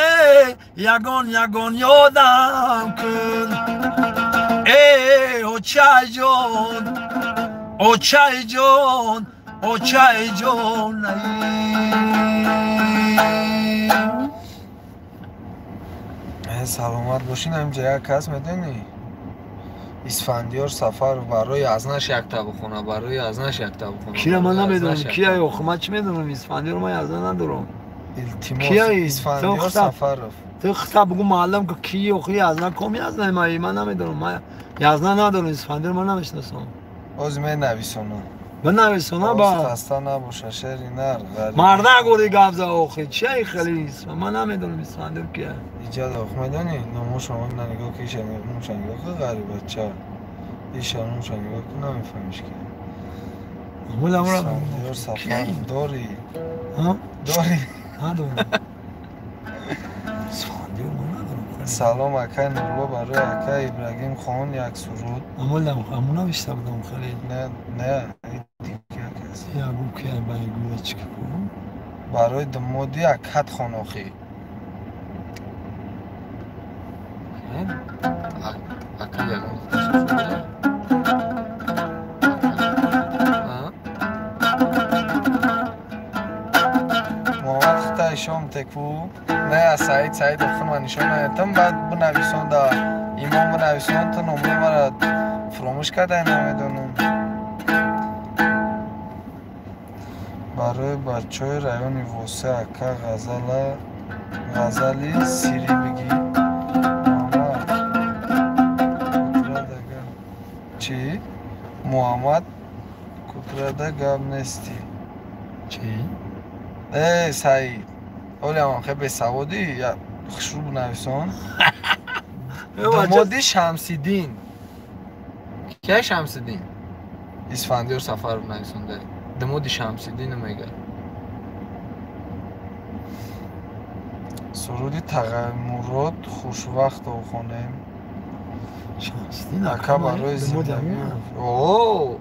یگان یادم کن او چای جان سلامت باشین. همینجا یک کس میدونی اسفندیار سفر برای ازنش یک تا بخونه برای ازنش یک تا بخونه کیا من نمیدونم کیا من چی میدونم اسفندیار من ازن ندارم التماس اسفندیار سفر تو خطا بگو معلم که کی اخی ازن کمی ازن من نمیدونم من ازن ندارم اسفندیار من نمیشناسم از من نویسونم بنویسونه با خسته نباشه شعری نر مرده گوری گفزه آخی چه خیلی است من نمیدونم اسفندیار کیه ایجاد آخ میدونی نمو شما نگاه که ایشان نگاه که غریب بچه ایشان نگاه که نمیفهمیش که اسفندیار سفر داری ندارم اسفندیار من ندارم سلام اکای نورلو برای اکای ابراهیم خان یک سرود امونا بیشتر بودم خیلی نه دیگه کسی یگو که بایگو چی کنم برای دمودی اکت خان آخی اکای یگو محمد خطای شام تکو نه از سعید اخون من نشان نایتم بعد بنویسان دا ایمان بنویسان تا نمره مرا فراموش کرده نمیدونم برای بچه های رایون واسه اکا غزلی سیری بگی چی؟ محمد کترده گم نستی چی؟ ای سعید اولی هم خیلی بسوادی یا خشرو بنویسان دمادی شمسیدین که شمسیدین اسفندیار سفر بنویسان ده دمادی شمسیدین میگه سرودی تغیرات خوشوقت و خونیم شمسیدین اکا برای زندگی اوه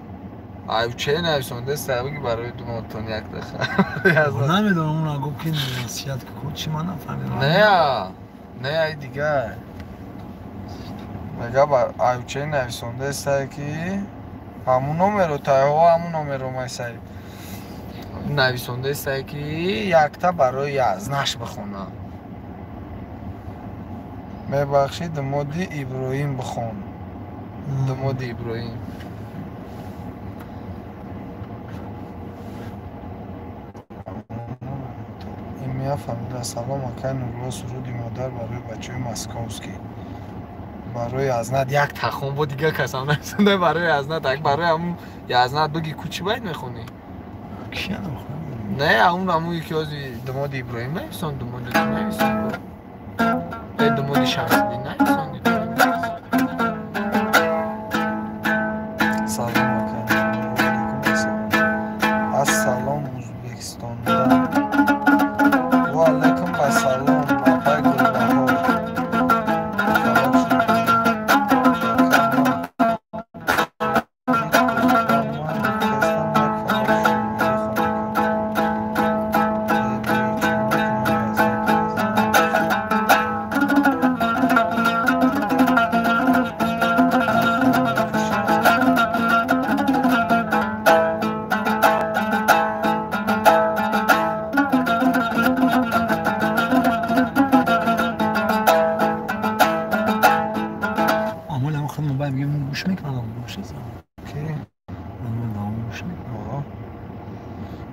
ایو چه نویسانده سبکی برای دمادتان یک دخل نمیدونم اون اگه که نویسیت که چی من نفهمیدم نه ای دیگه میگه ایو چه نویسانده سبکی همون نمرو تایه همون نمرو مای سعید نویسانده سبکی یک تا برای ازنش بخونه میبخشی دمادی ابراهیم بخون دمادی ابراهیم فهمیده سلام اکای نورلو سرودی مادر برای بچه مسکوسکی برای ازنت یک تخم بود دیگه کسام نمیسنده برای ازنت یک برای همون یا ازنت بگی کوچی باید میخونی کیا نمیخونی؟ نه همون یکی از دماد ابراهیم نویسان دماد نویسان دماد شمسیدین نویسان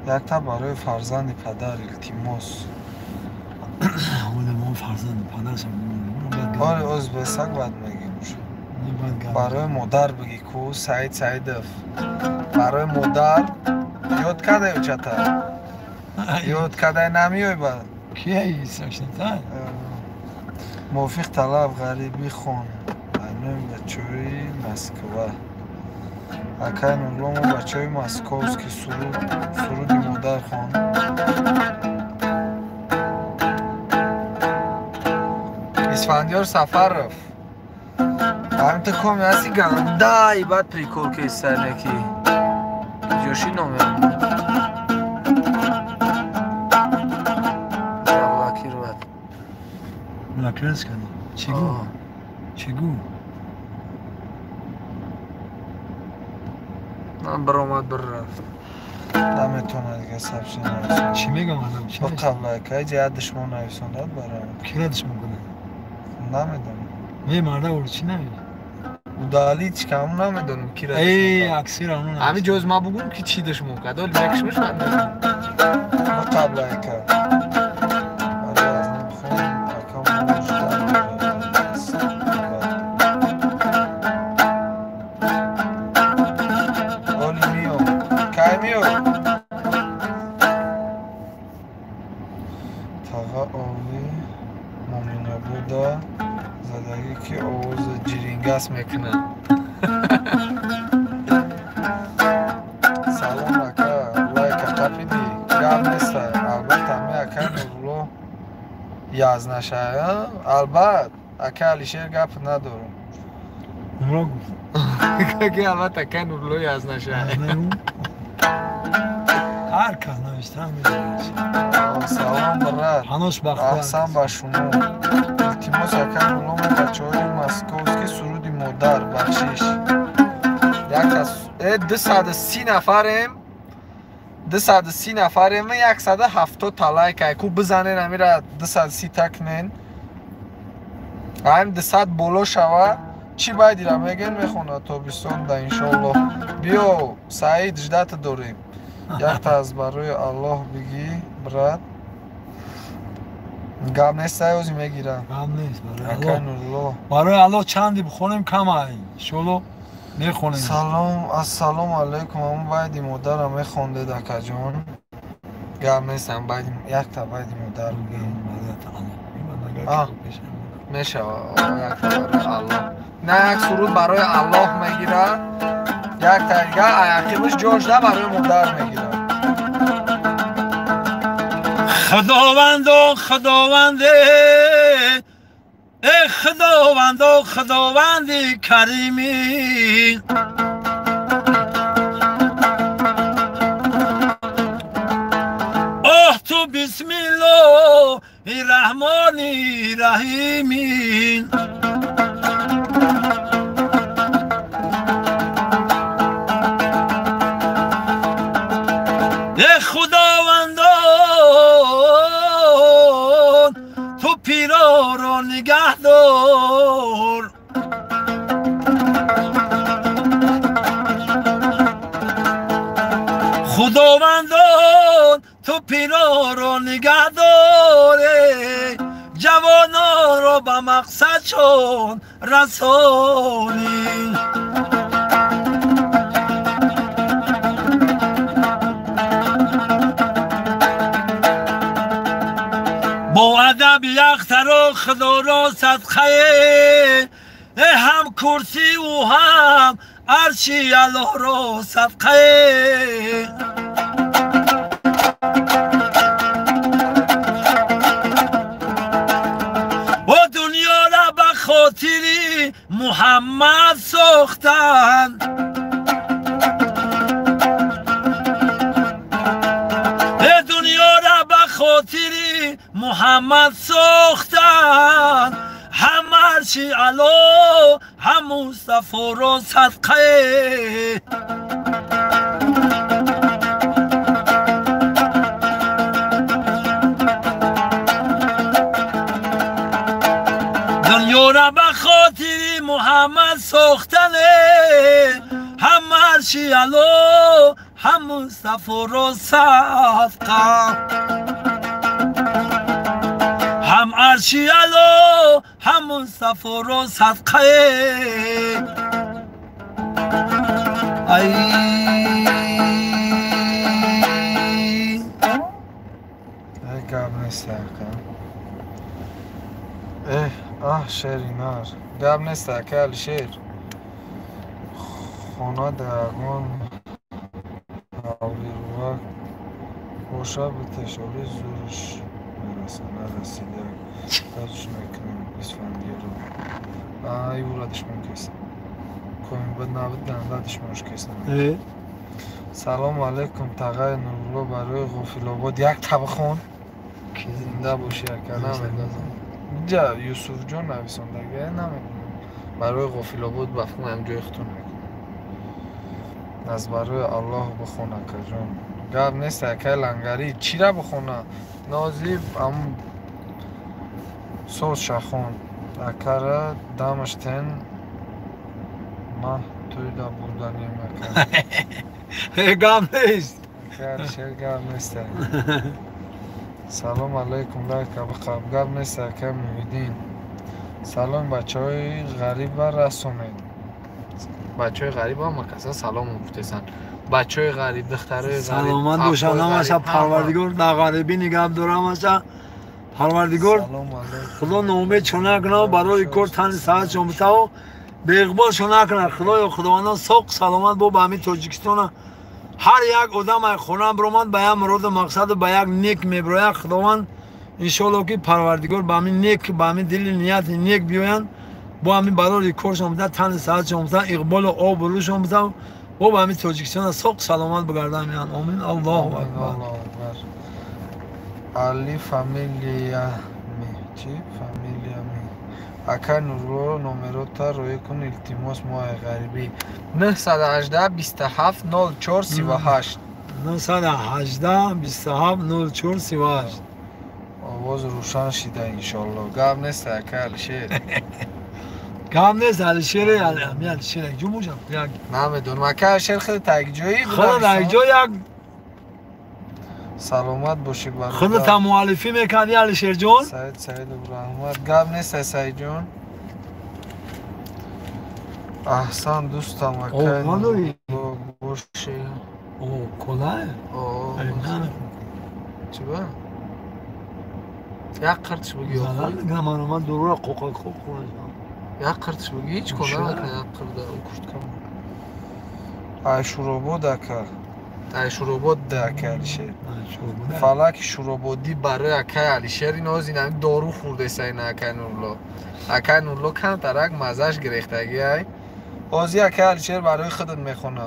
یک تا برای فرزند پدر التماس. ما فرزند پدرشم آره از بسک باید میگیم برای مادر بگی کو سعید سعیدов برای مادر یاد کرده یا چطور؟ یاد کرده نمیای بعد کیه ایساشتن؟ موفق طلب غریبی خون اینوی بچوی مسکوه اکای نولومو بچوی مسکوز که سرودی مادر خون اسفندیار سفر رفت همین تا کمی هستی گنده ای بعد پریکول که ایستر نکی جوشی نامه زبلاکی رو بد ملاکرس کنی چگو؟ چگو؟ من برآمد بر رفت نمیتونه دیگه سبشی نویسون چی میگم آدم؟ چی با میگم؟ قبله که جه دشمن نویسوندد برام کی ردش میکنه؟ نمیدونم می مرده اول چی نمیگه؟ دالی چی کمون نمیدونم کی ردش ای میکنه اکسیر اونو نمیشه همین جز ما بگم که چی دش موکد ولی بکشمش من نمیدونم با قبله که ولی از نمیخون اکام موجود اولی میو که میو تاقا اولی ممنونه بوده زدگی که آواز جیرینگس میکنه سلام اکا لای کتا پیدی گم نیسته البته همه اکا نورلو یاز نشه البته اکا علیشیر گپ ندارم اونرا گفت که البته اکا نورلو یاز نشه هر کس نوشته هم میدونیش سلام برات هنوش بخواه احسان با شما التماس اکا نورلو بچه های مسکوز که سرودی مادر بخشیش یک از 230 نفریم 230 نفریم 170 طلای که کو بزنین امیره 230 تکنین هم 200 بولو شوه چی باید ایره میگن میخونه تا بیستون ده انشالله بیو سعید جدت داریم یک تا از برای الله بگی برات گم نیست اوزی میگیره هم نیست اکن الله برای الله چندی بخونیم کم این شلو میخونیم سلام السلام علیکم همون باید مادر میخونده دکا جان گم نیستم باید یک تا باید مادر بگیم میشه یک تا برای الله نه یک سرود برای الله میگیره یک تا دیگه عقیبش جوشده برای مادر میگیره خداوند و خداونده ای خداوند و خداوندی کریمی آه تو بسم الله الرحمن الرحیم ای خداوندان تو پیرا را نگه دار خداوندان تو پیرا را نگه داره جوانان را به مقصدشون رسانی با ادب یختر خدا را صدقه هم کرسی و هم عرشی الله را صدقه و دنیا را به خاطری محمد ساختن دنیا را به خاطری محمد ساختن هم عرشی علا هم مصطفی را صدقه دنیا را به خاطری محمد ساختنه هم عرشی علا همون سفر و صدقه هم عرشی الو همون سفر و صدقه ای گاب نیست شیرینار گاب نیست علی شیر خونه درگان آولی رو خوشا به تشاری زورش میرسه نرسیده کارش میکنیم اسفندیه رو ای ورا دشمن کسیم کنیم بد نبود دنده دشمنش کسیم سلام علیکم تقای نورلو برای غافل آباد یک تبخون که زنده باشی اکر نمیدازم اینجا یوسف جان نویسندگی نمیدونم برای غافل آباد بفهم همجای اختون نکنم از برای الله بخونه که جان گرد نیست اکر لنگری چی را بخونه نازیب هم سوز شخون اکر دمشتین ما توی دا بودنیم اکر گام نیست اکر شیر گرد نیست سلام علیکم لایک بخواب گرد نیست اکر مویدین سلام بچه های غریب و رسومین بچه های غریب هم کسا سلام مفتسن بچه های غریب دختره غریب سلامت باشن همشا پروردگار در غریبی نگه داره همشا پروردگار خدا نومید شونه کنه برای کار تن ساعت شمسته و به اقبال شونه کنه خدای خداوندان ساق سلامت با به همین تاجیکستان هر یک آدم خونه برومد به یک مراد مقصد به یک نیک میبره خداوند انشالله که پروردگار به همین نیک به همین دل نیت نیک بیاین با همین برای کار شمسته تن ساعت شمسته اقبال و آب و رو شمسته و با همین تاجیکستان ساق سلامت بگردن میان آمین الله اکبر علی فامیلیا می چی فامیلیا می اکر نورو نومروتا روی کن التماس ماه غریبی 918 27 04 38 918 27 04 38 آواز روشن شده انشالله گام نیست اکر شیر گام نیست علی شیر علی شیر جو موجم نمیدونم اکر شیر خیلی تک جایی خیلی تک جایی سلامت باشی برای خودت هم معالفی میکردی علی شیر جون سعید ابراهیمت گام نیست سعید جون احسان دوستم اکر باشی او کلاه چی با؟ یک قرطش بگی زلال نگه من دورو را قوقا خوب خونه یک قرطش بگی هیچ کنه نکنه یک قرده او کشت کم ای شروبو دکر ای شروبو دکر علیشیر فلک شروبودی برای اکر علیشیر این از این همین دارو خورده سین اکر نورلو اکر نورلو کم ترک مزش گرفتگی ای بازی اکر علیشیر برای خودت میخونه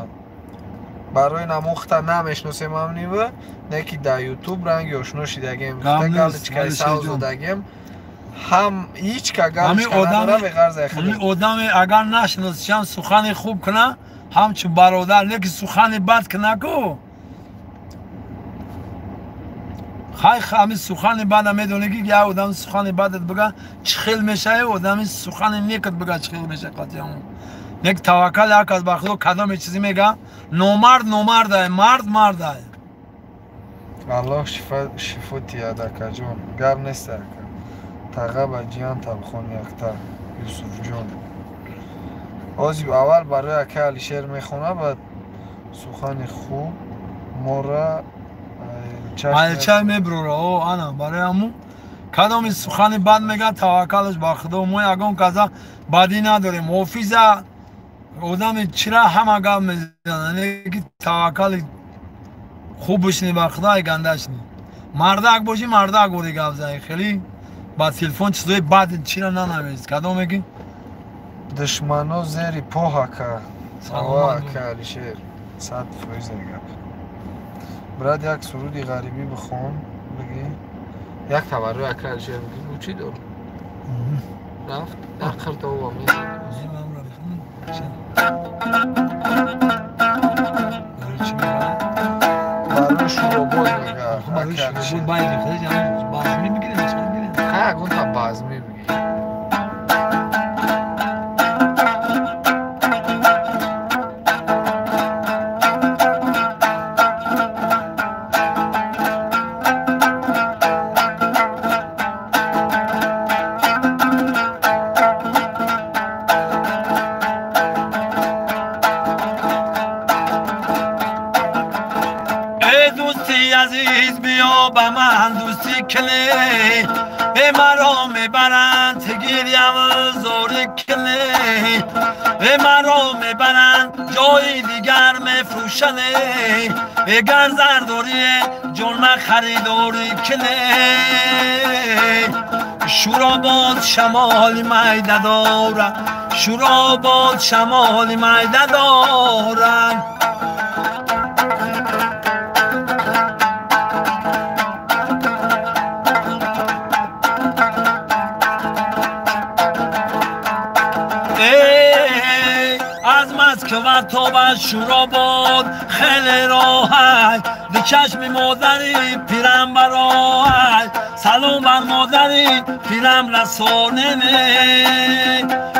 برای نموخته نمیشناسیم هم نیوه نکی در یوتیوب رنگی آشنا شیدگیم گل چکای ساوز دادگیم هم هیچ که گلش که نداره به غرض اخلی همین آدم اگر نشناسیشم سخن خوب کنه همچه برادر نکی سخن بد کنه کو خیلی همین سخن بد میدونه که یه آدم سخن بدت بگه چخیل میشه آدمی سخن نیکت بگه چخیل میشه قطعی همون یک توکل یک از بخدا کدام چیزی میگه نومرده مرد الله شفا تیاده که جون گرم نیست تقه با جیان تبخون یکتا یوسف جون آزی اول برای اکه علیشیر میخونه بعد سخن خوب مورا چشم میبروره او انا برای همون کدام سخن بد میگه توکلش با خدا ما یکم کذا بدی نداریم حافظ آدم چرا همه گام میزنه که توکل خوب بشنی بر خدا گندش نی مردک باشی مردک بودی گفت زنی خیلی با تلفن چیزای بد چرا ننویس کدام میگی دشمنو زیری پوها که سلام که علیشیر 100% گپ برات یک سرودی غریبی بخون بگی یک تبرع اکر علیشیر بگی او چی دار رفت اخر تو و امید برای شروبود میگه برای شروبود باید خیلی جمعه بازمی میگیره نشان میگیره خیلی اگون تا بازمی بگی ای عزیز بیا به من دوستی کلی ای مرا میبرند گیریم زور کلی ای مرا میبرند جای دیگر میفروشنه ای گر زرداری جرم خریداری کلی شورا باد شمال میده دارم شورا باد شمال میده دارم از مسکو تا به شوراباد خیلی راحت دی چشم مادری پیرم برای سلام بر مادری پیرم رسانه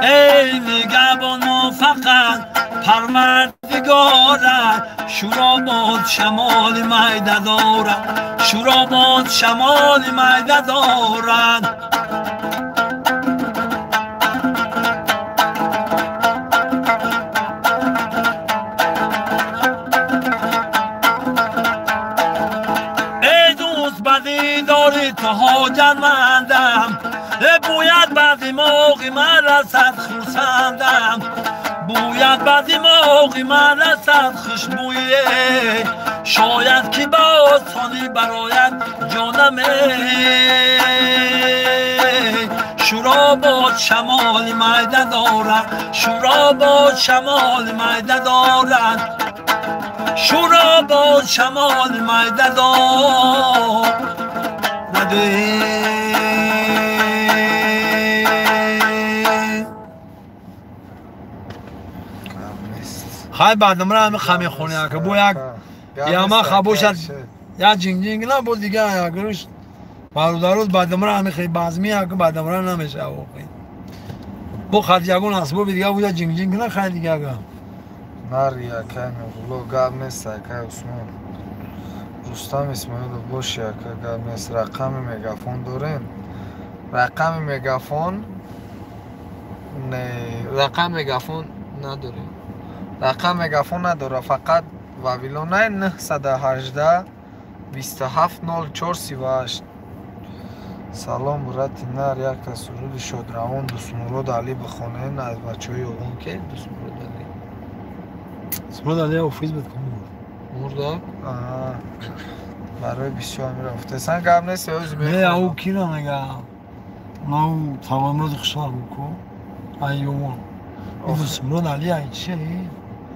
ای نگهبان ما فقط پروردگارت شوراباد شمال میده دارد شوراباد شمال میده دارد داری تو حاجتمندم باید بعضی موقعی من رسد خرسندم باید بعضی موقعی من رسد خوشبویه شاید که با آسانی برایت جانمه شورا باد شمال میده دارد شورا باد شمال میده دارد شورا باد شمال میده دارد خواهی بعدم را همه خمی خونه که بو یک یاما خبوشت یا جنگ جنگ نه بود دیگه اگرش بروداروز بعدم را همه خیلی بازمیه که بعدم را نمیشه بو خد یکون اسباب دیگه بود جنگ جنگ نه خیلی دیگه ناریا کمی غلو گاب نیست که اسمان رستم اسماعیل باشی که گاب نیست رقم مگافون دارین رقم مگافون نه رقم مگافون نداریم رقم مگافون نداره فقط واویلونه 918 27 04 38 سلام برات نار یک تا سرود شادروان دوستمرود علی بخونین از بچه های اوغون که دوستمرود علی سرود علی اوفیز بکن مرده؟ برای بسیار میرفته سن گم نیست اوزی میخواه نه او کی را نگه او تمامرود خشار بکن ایوان این دوستمرود علی ای چیه این؟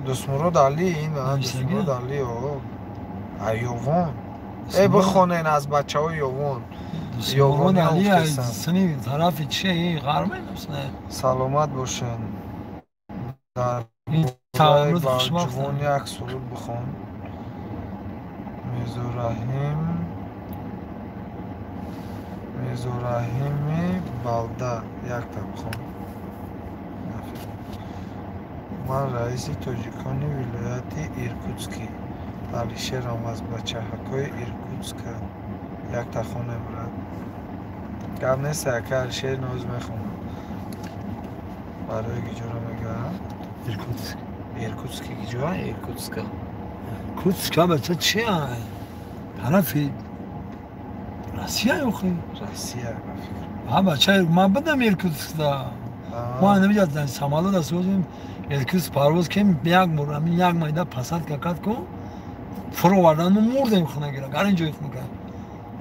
دوستمرود علی این دوستمرود علی ایوان ای بخونین از بچه های یوون دوستمرود علی ای سنی طرف چیه این غرمه نفسنه سلامت باشین در تمامرود خشار جوان یک سرود بخون میزورحیمی بالده یک تا بخون من رئیس توجیکانی ولایت ایرکوتسکی علیشیرم از بچه حکای ایرکوتسک یک تا خونه برد گم نیست که علیشیر نوز میخونم برای گیجورا میگه ایرکوتسکی گیجورا ایرکوتسکا کوتسکا بچه چی هایی؟ طرفی راسیه یا خیلی؟ راسیه ها بچه من بدم ایرکوتسک دا ما نمیجاد سمالو دا سوزیم ایرکوتسک پارواز کم یک مورد یک مایده پسند که کد کن فرو وردن ما مردیم خونه گیره گر اینجای خونه کرد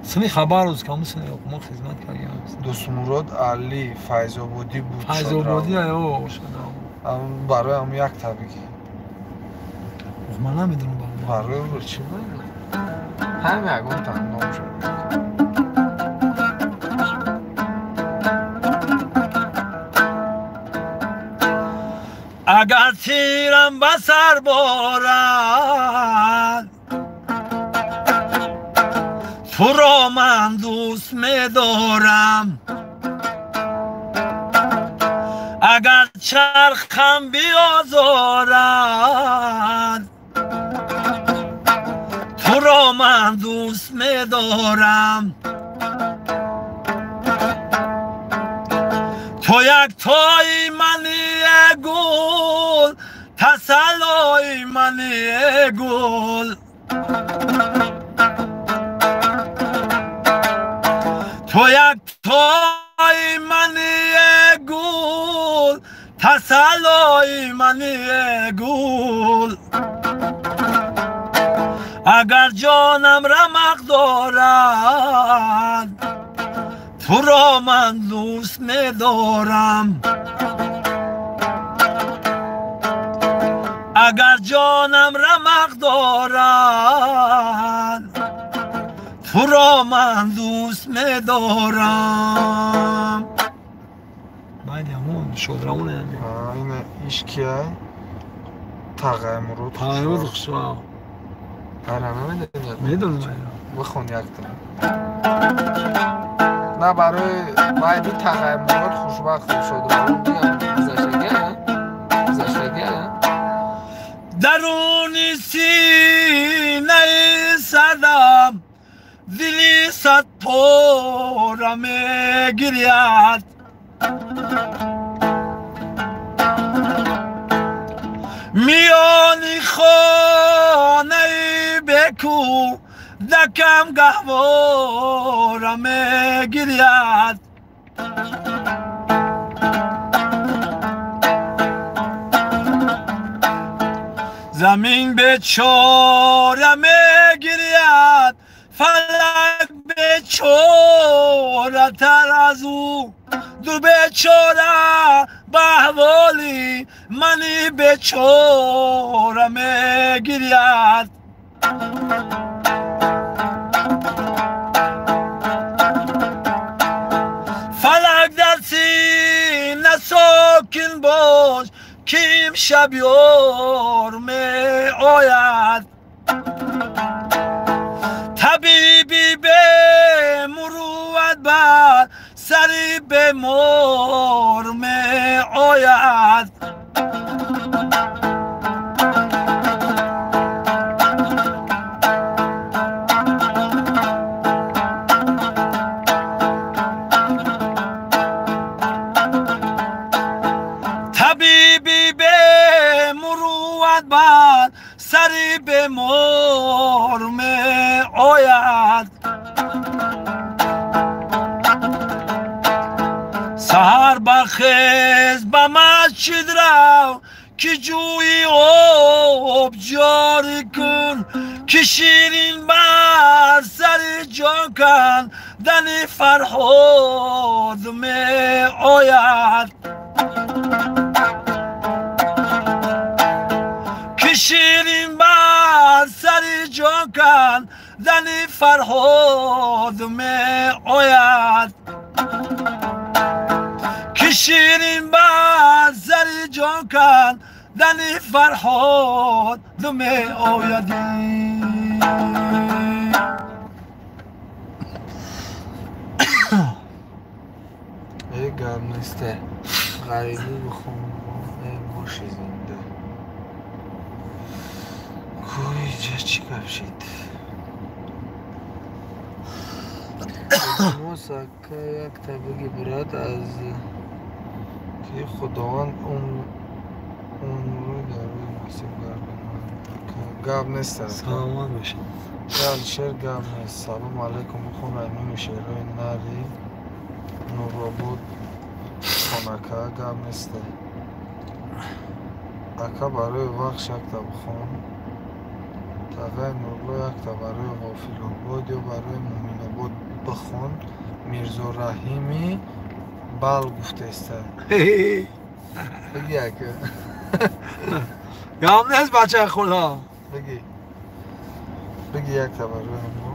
سمی خبر روز که همون سمی ما خدمت کردیم دوستمرود علی فیض‌آبادی بود فیض‌آبادی ها شده برای هم یک تا بگی من نمیدونم برای رو چی بگی؟ همه اگون تندام شد اگر تیرم به سر بارد تو را من دوست می‌دارم اگر چرخم بیازارد تو را من دوست می‌دارم تو یک تای منی گل تسلای منی گل تو یک تای منی گل تسلای منی گل اگر جانم رمق دارد تو را من دوست ندارم اگر جانم رمق دارد تو را من دوست ندارم باید همون شدرمونه اینه ایشکیه تغییرات تغییرات خوشوا برنامه میدونم بخون یک تا نه برای باید تغییرات خوشبخت شدرمون بیان زشگه درونی سینه سردم دلی صد پاره میگرید میانی خانه بکو دکم گهواره میگرید زمین به چاره میگرید فلک به چاره تر از او دو به چاره به حوالی منی به چاره میگرید فلک در سینه ساکن باش که امشب یار می آید طبیبی به مروت بر سری بیمار می آید طبیبی به مروت بر سری بیمار می آید سهر برخیز به مسجد رو که جوی آب جاری کن که شیرین بر سر جان کن دن فرهاد می آید که شیرین بر سر جان کن دن فرهاد می آید که شیرین بر سر جان کن دن فرهاد می آید ای گرم نیسته غریبی بخون ای باشی زنده کوی جا چی کفشید ما سکه یک طبقی برد از که خداوند اون رو داره نصیب گردن گاب نیست سلامت باشید گل شیر گاب نیست سلام علیکم بخون امین شیرهای نری نور بود خونکه گاب نیسته اکا برای وقت یک تا بخون تغییر نورلو یک تا برای غافل بود یا برای مومین بود بخون میرزا رحیمی بل گفته است بگی اکا گام نیست بچه خدا بگی یک تا برای ما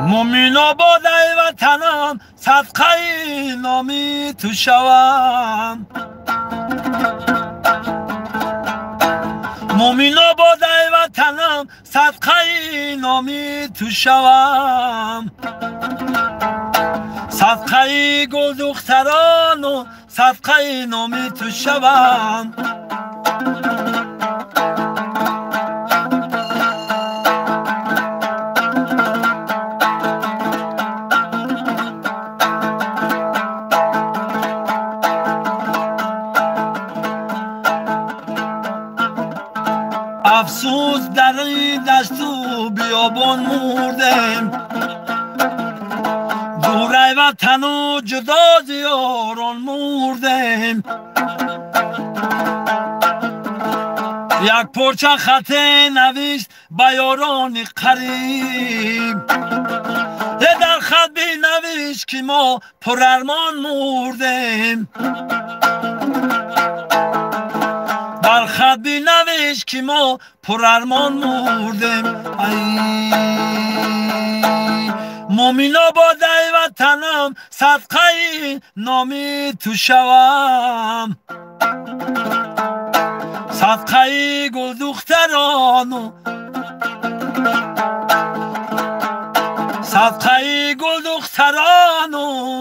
مومینا با ای وطنم صدقه نامی تو شوم مومینا با ای وطنم صدقه نامی تو شوم صدقه گل دختران و صدقه نام تو شوم افسوس در این دشت و بیابان مردم دوره وطن و جدا ز یاران مردم یک پرچه خط نوشت به یاران قریب در خط بنوشت که ما پر ارمان مردم در خط بنوشت که ما پر ارمان مردم مومینا با دی وطنم صدقه نامی تو شوم صدقه گل دخترانو صدقه گل دخترانو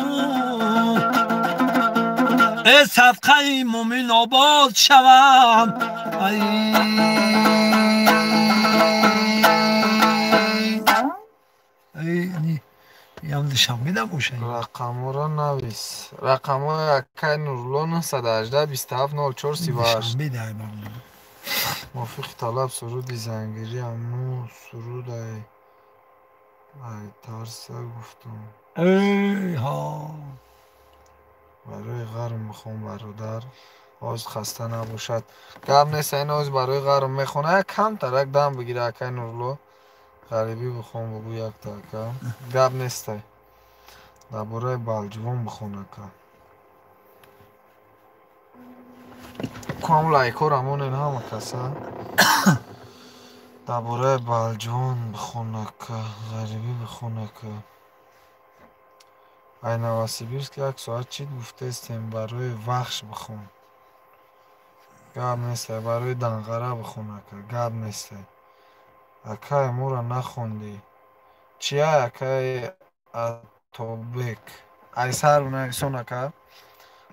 صدقه مومن آباد شوم ям душанбе набошад рақаморо навис рақамои акай нурулло 918 27 04 38 موافق طلب سرودی زنگیری امو سرود ای ترسه گفتم برای غرم میخوام برادر آز خسته نباشد گم نیست این آز برای غرم میخونه کم ترک دم بگیره اکای نورلو غریبی بخوام بگو یک تاکا گب نیست درباره بالجوان بخونه کام لایکو رمون این همه کسا درباره بالجوان بخونه که غریبی بخونه که ای نواسیبیرس که یک ساعت چید گفته استیم برای وخش بخون گب نیست برای دنغره بخونه که گب نیست اکای مورا نخوندی چیه اکای اتوبک ای سر اونه ایسون اکا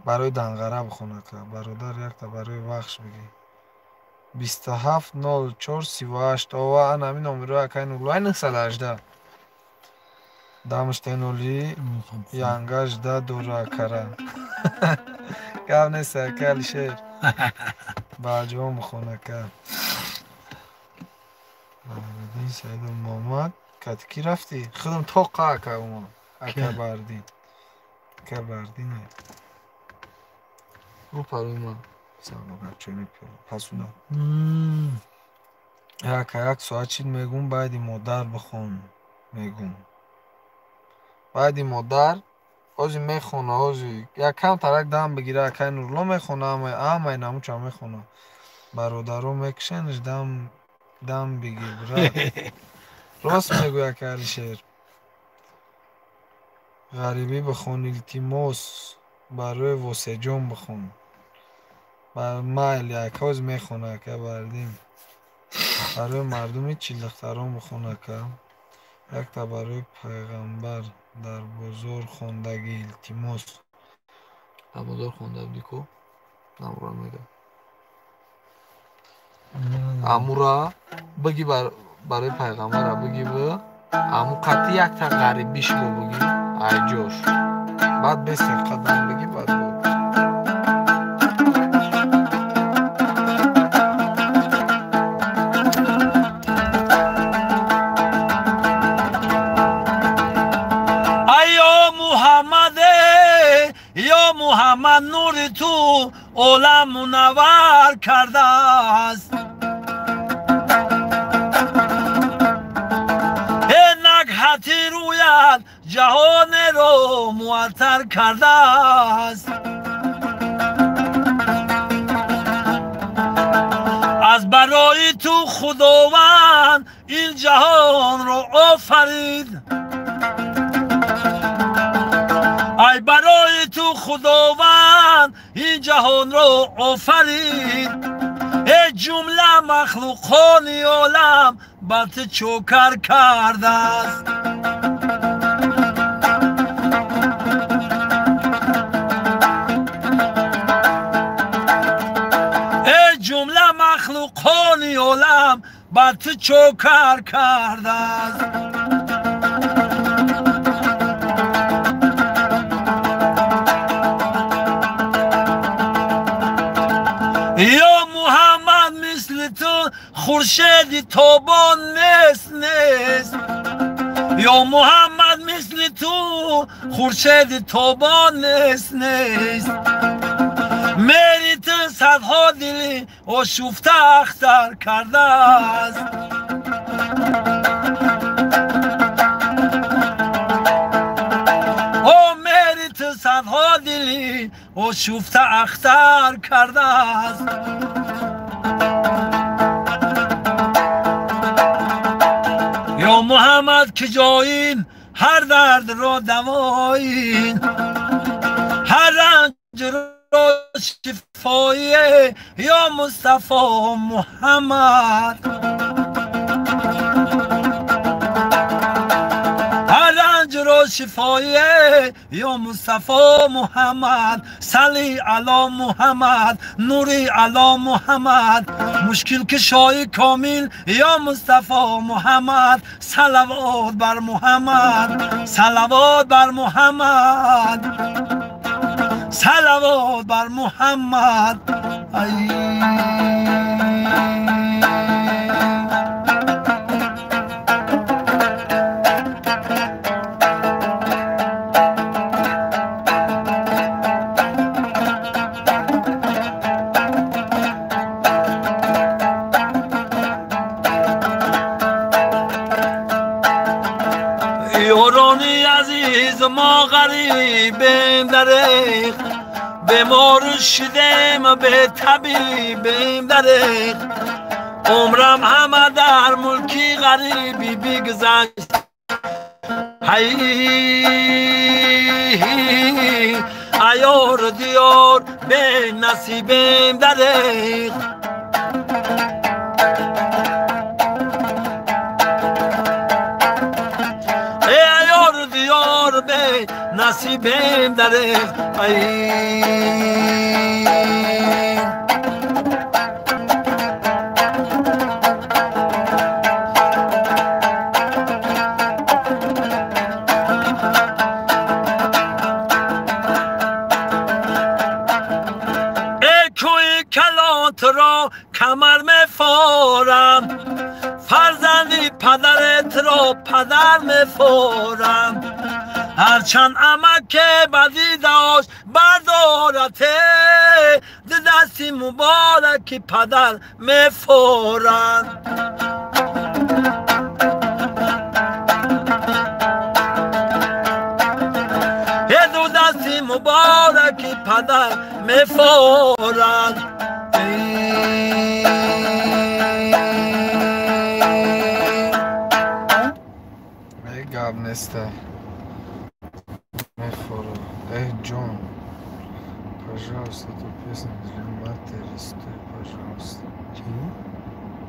برای دنغره بخونه که برادر یک تا برای وخش بگی 27 04 38 آوه ان همین نومیرو اکای نولای 918 دامشته نولی ینگاش ده دورا کره گب نیست اکای علیشیر باجوان بخونه که باردین سعید محمد کتکی رفتی خودم توقع اکا اومد اکا باردین اکا باردین رو پروی من سلام بچه میپیرم پسونا اکا یک ساعت چید میگون باید مادر بخون میگون باید مادر اوزی میخونه اوزی یک کم ترک دم بگیره اکای نورلو میخونه اما این همون چه میخونه برادرو میکشنش دم بگیر براد راست میگوی که علیشیر غریبی بخون التیموس برای واسه جون بخون بر مایل یک حوز میخونه که بردیم برای مردمی چیلختران بخونه که یک تا برای پیغمبر در بزرگ خوندگی التیموس در بزرگ خوندگی کو نمورا میگه امورا بگی برای پیغمبر بگی به امو قطعی یک تا غریبیش بگی ای جوش بعد بیست قدم بگی بعد بگی یا محمد نور تو عالم منور کرده است نکهتی رویت جهان رو معطر کرده است از برای تو خداوند این جهان رو آفرید ای برای تو خداوند این جهان رو آفرید ای جمله مخلوقان عالم بر چوکر کرده است با تو چوکر کرده است. یا محمد مثل تو خورشید تابان نیست یا محمد مثل تو خورشید تابان نیست میری تو صدها دلی آشفته اختر کرده است. او میری تو صدها دلی آشفته اختر کرده است. یا محمد که جایین هر درد را دوایین هر رنج را شفایی یا مصطفی محمد هر رنج را شفایی یا مصطفی محمد صلی علی محمد نوری علی محمد مشکل کشای کامل یا مصطفی محمد صلوات بر محمد صلوات بر محمد صلوات بر محمد. یارانی عزیز ما غریبیم دریغ بیمار شدیم به طبیبیم دریغ عمرم همه در ملکی غریبی بگذشت ایار دیار به نصیبیم دریغ به نصیبیم داره ای کوی کلات را کمر میفارم فرزندی پدرت را پدر میفارم هرچند امک بدی داشت بردارته دستی مبارکی پدر میفارم دو دستی مبارکی پدر میفارم گاب نسته میفورو ای جون пожалуйста эту песню для матери стой пожалуйста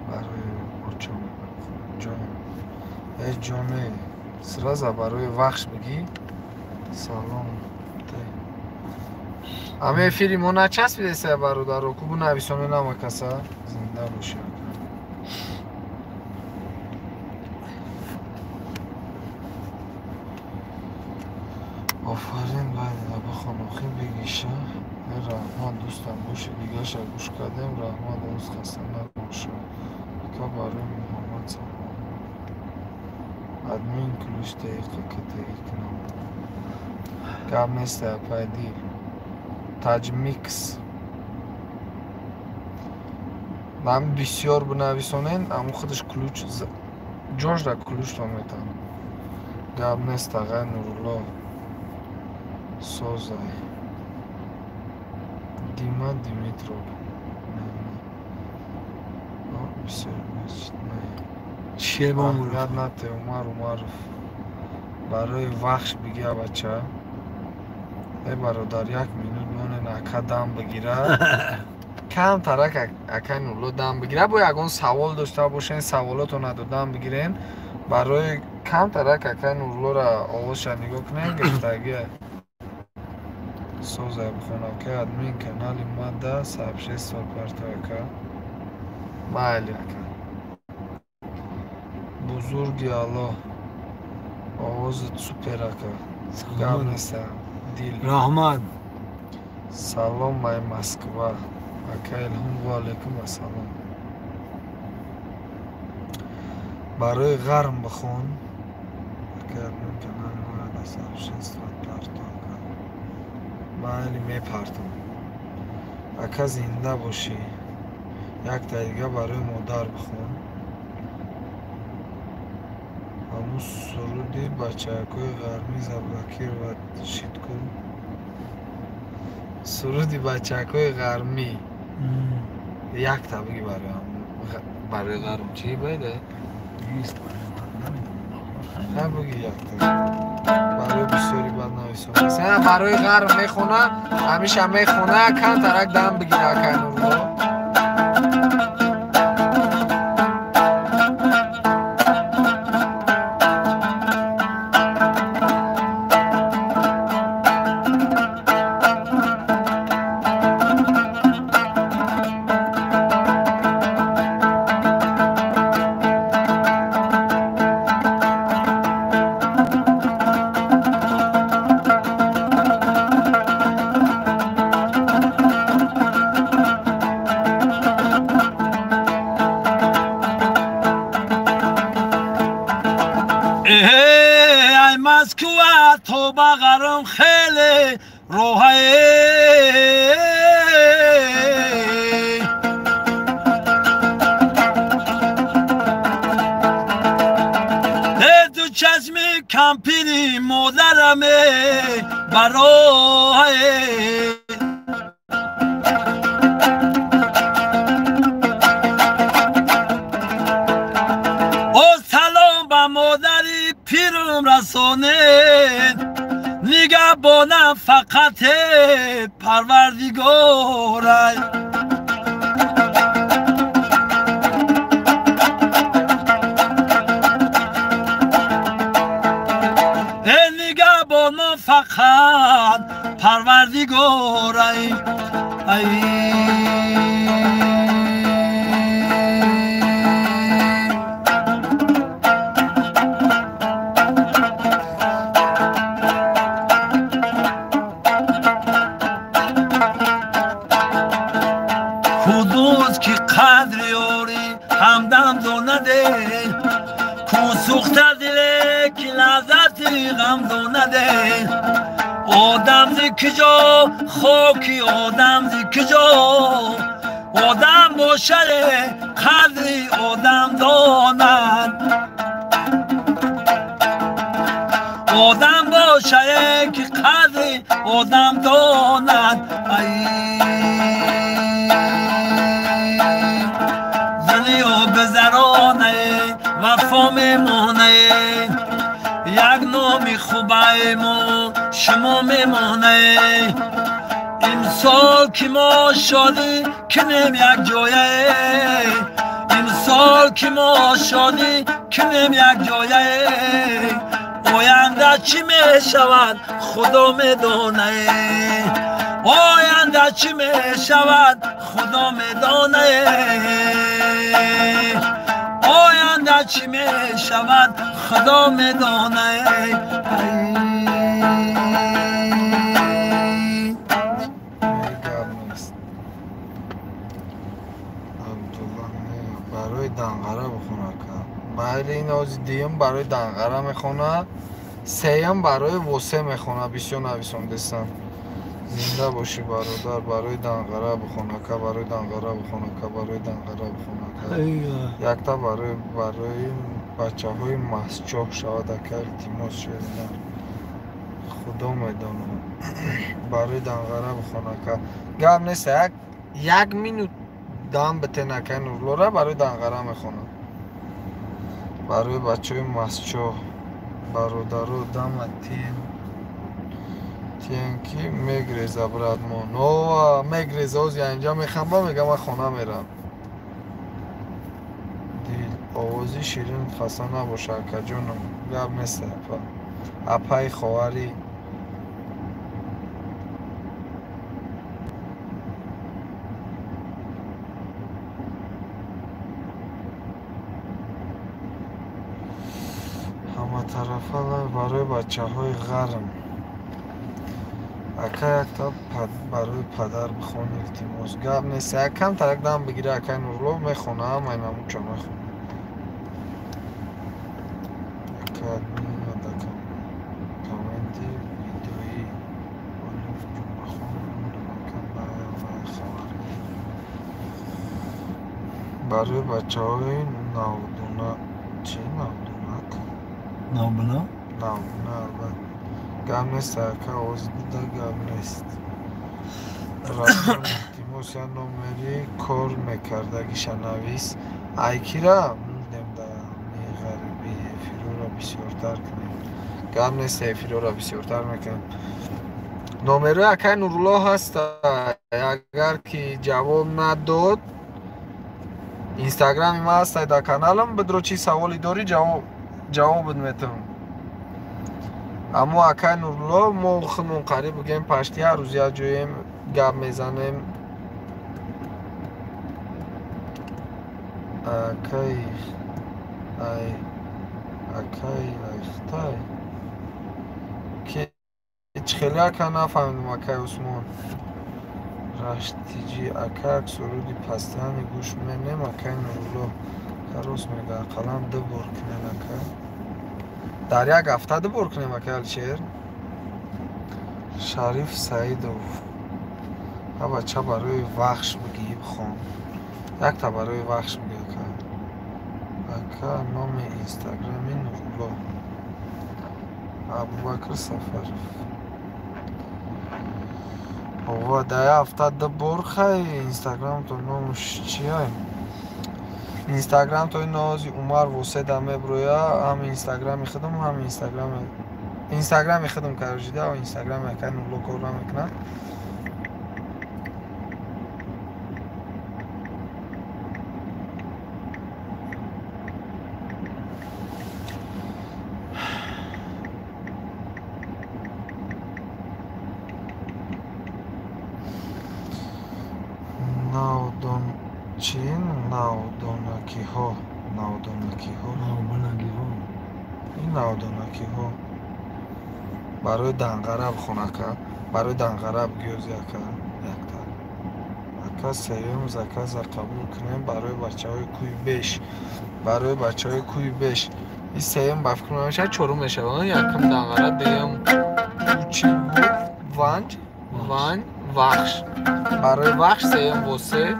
برای بچه‌م جون ای جونه سразу برای وقش بگی سلام همه افیری ما نچسبیده سه برادر و کوبو نویسانه نمکسه زنده باشه آفرین باید بخونوخی بگیشه رحمان دوستم باشه دیگه شا گوش کردیم رحمان دوست خسته نباشه که برای محمد سلام ادمین کلوش دقیقه که دقیقه گب نیسته پایدی تاج میکس من بسیار بنویسونین اما خودش کلوچ جوش را کلوش تا میتن گب نیسته غیر نورالله سوزای دیما دیمیترو بسیار چیه با یاد نته عمر برای وقش بگیه بچه ای برادر 1 مینوت مونه نکه دم بگیره کم ترک اکن اولو دم بگیره با یکون سوال داشته باشین سوالاتو ندادم بگیرین برای کم ترک اکن اولو را آوازش نگاه کنین گفتگی سوزه بخونه که ادمین کنالی ماده صاحب 6 سال پرتوه که مایلی اکن بزرگی الله آوازت سوپر اکا گم نیست دیل رحمت سلام مای مسکوا اکا الهام و علیکم السلام برای غرم بخون اگر ممکنه باید از شست و پرتون کنم من میپرتم اکا زنده باشی یک دیگه برای مادر بخون همون سرودی بچه اکوی غرمی زبلکی رو شید کن سرودی بچه اکوی غرمی یک طبقی برای غرم چی بیده؟ نیست نه بگی یک طبقی برای بسیاری بد نویسون سینا برای غرم میخونه همیشه میخونه کن ترک دم بگیره کن رو ای مسکوه تو بغرم خیلی روحه دو چشم کمپیری مادرمه برای سلام با مادری پیرم رسانه نگه بانم فقط پروردگاره نگه بانم فقط پروردگاره خودوز که قدر یاری همدم دو نده کو سوخته دله که لذتی غم دو نده آدم زی کجا خاکی آدم زی کجا آدم باشه قدری آدم داند آدم باشه که قدری آدم داند دنیا بزرانه وفا میمانه یک نامی خوبه ما شما میمانه امسال که ما شادی کنیم یک جایه امسال که ما شادی کنیم یک جایه آینده چی می شود خدا می دانه آینده چی می شود خدا می دانه آینده چی می شود خدا می دانه برای دنقره بخونه کن بعد این از دیم برای دنقره میخونه سیم برای وسه میخونه بسیار نویسنده دستم زنده باشی برادر برای دنقره بخونه که برای دنقره بخونه که برای دنقره بخونه که یک تا برای بچه های مسجح شود که التماس شده خدا میدانه برای دنقره بخونه که گم نیست یک مینوت دام بته نکن اولوره برای دنقره میخونه برای بچه های مسجح برادرو دم تین کی میگریزه برات ما نو میگریزه از اینجا میخوام میگم من خونه میرم دیل آوازی شیرین خسته نباشه که جونم گب نیست اپای خواری طرفه برای بچه های غرم اکا یک تا برای پدر بخون التماس گپ نیست یک کم ترک دم بگیره اکا نورلو میخونه هم این همون چا میخونه اکا ادمین دکم کامنتی ویدیویی ولی جمعه خونم کم برای بچه های نودونه چی نودونک؟ نابنا؟ نودونه البته گم نیست اکا آواز بوده گم نیست رفتم التماس یا نومری کار میکرده شنویس ایکی را موندیم در می غریبی افیرو را بسیارتر کنیم گم نیست افیرو را بسیارتر میکنیم نومری اکای نورالله هست اگر که جواب نداد اینستاگرامی ما هست در کانالم بدرو چی سوالی داری جواب میتونم اما اکای نورالله ما خودمون قریب بگیم پشتی هر روز یا جویم گپ میزنیم اکای اختای که هیچ خیلی اکا نفهمیدم اکای عثمان رشتیجی اکا سرودی پستانی گوش منیم اکای نورالله کروس میگه قلم ده بار کنین اکا در یک هفته ده بار کنیم اکا الشیر شریف سعیدوف ها بچه برای وخش بگی بخون یک تا برای وخش بگی اکا نام اینستاگرامی نورالله ابوبکر سفر بابا در هفته ده بار خیلی اینستاگرام تو نامش چیه اینستاگرام تو نازی عمر واسه دمه برویا هم اینستاگرامی خودم هم اینستاگرامی خودم کارجیده و اینستاگرام اکا نورالله کار نمیکنه نودون چین نودونکی ها این نودونکی ها برای دنگره بخونه که برای دنگره بگیوزی اکا یک تا اکا سیم زکا زر قبول کنیم برای بچه های کوی بیش این سیم بفکر نمیشه چورو میشه یکم دنگره دیم چی بود ونج وخش برای وخش سیم واسه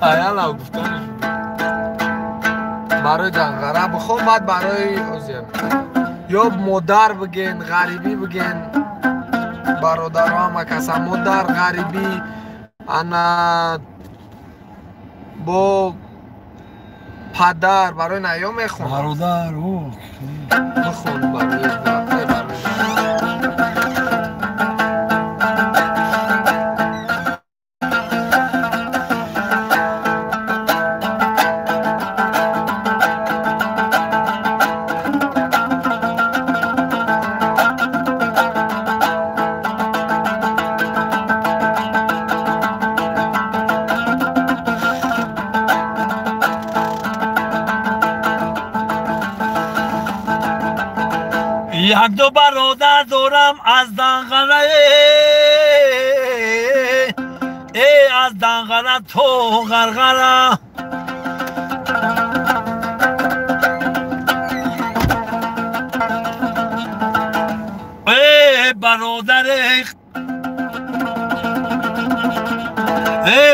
ایالا گفتنش برای دنگره بخون بعد برای اوزیم یا مادر بگین غریبی بگین برادر همه کسا مادر غریبی انا با پدر برای نیا میخون برادر بخون برای یک دو برادر دارم از دنقره از دنقره تو غرغره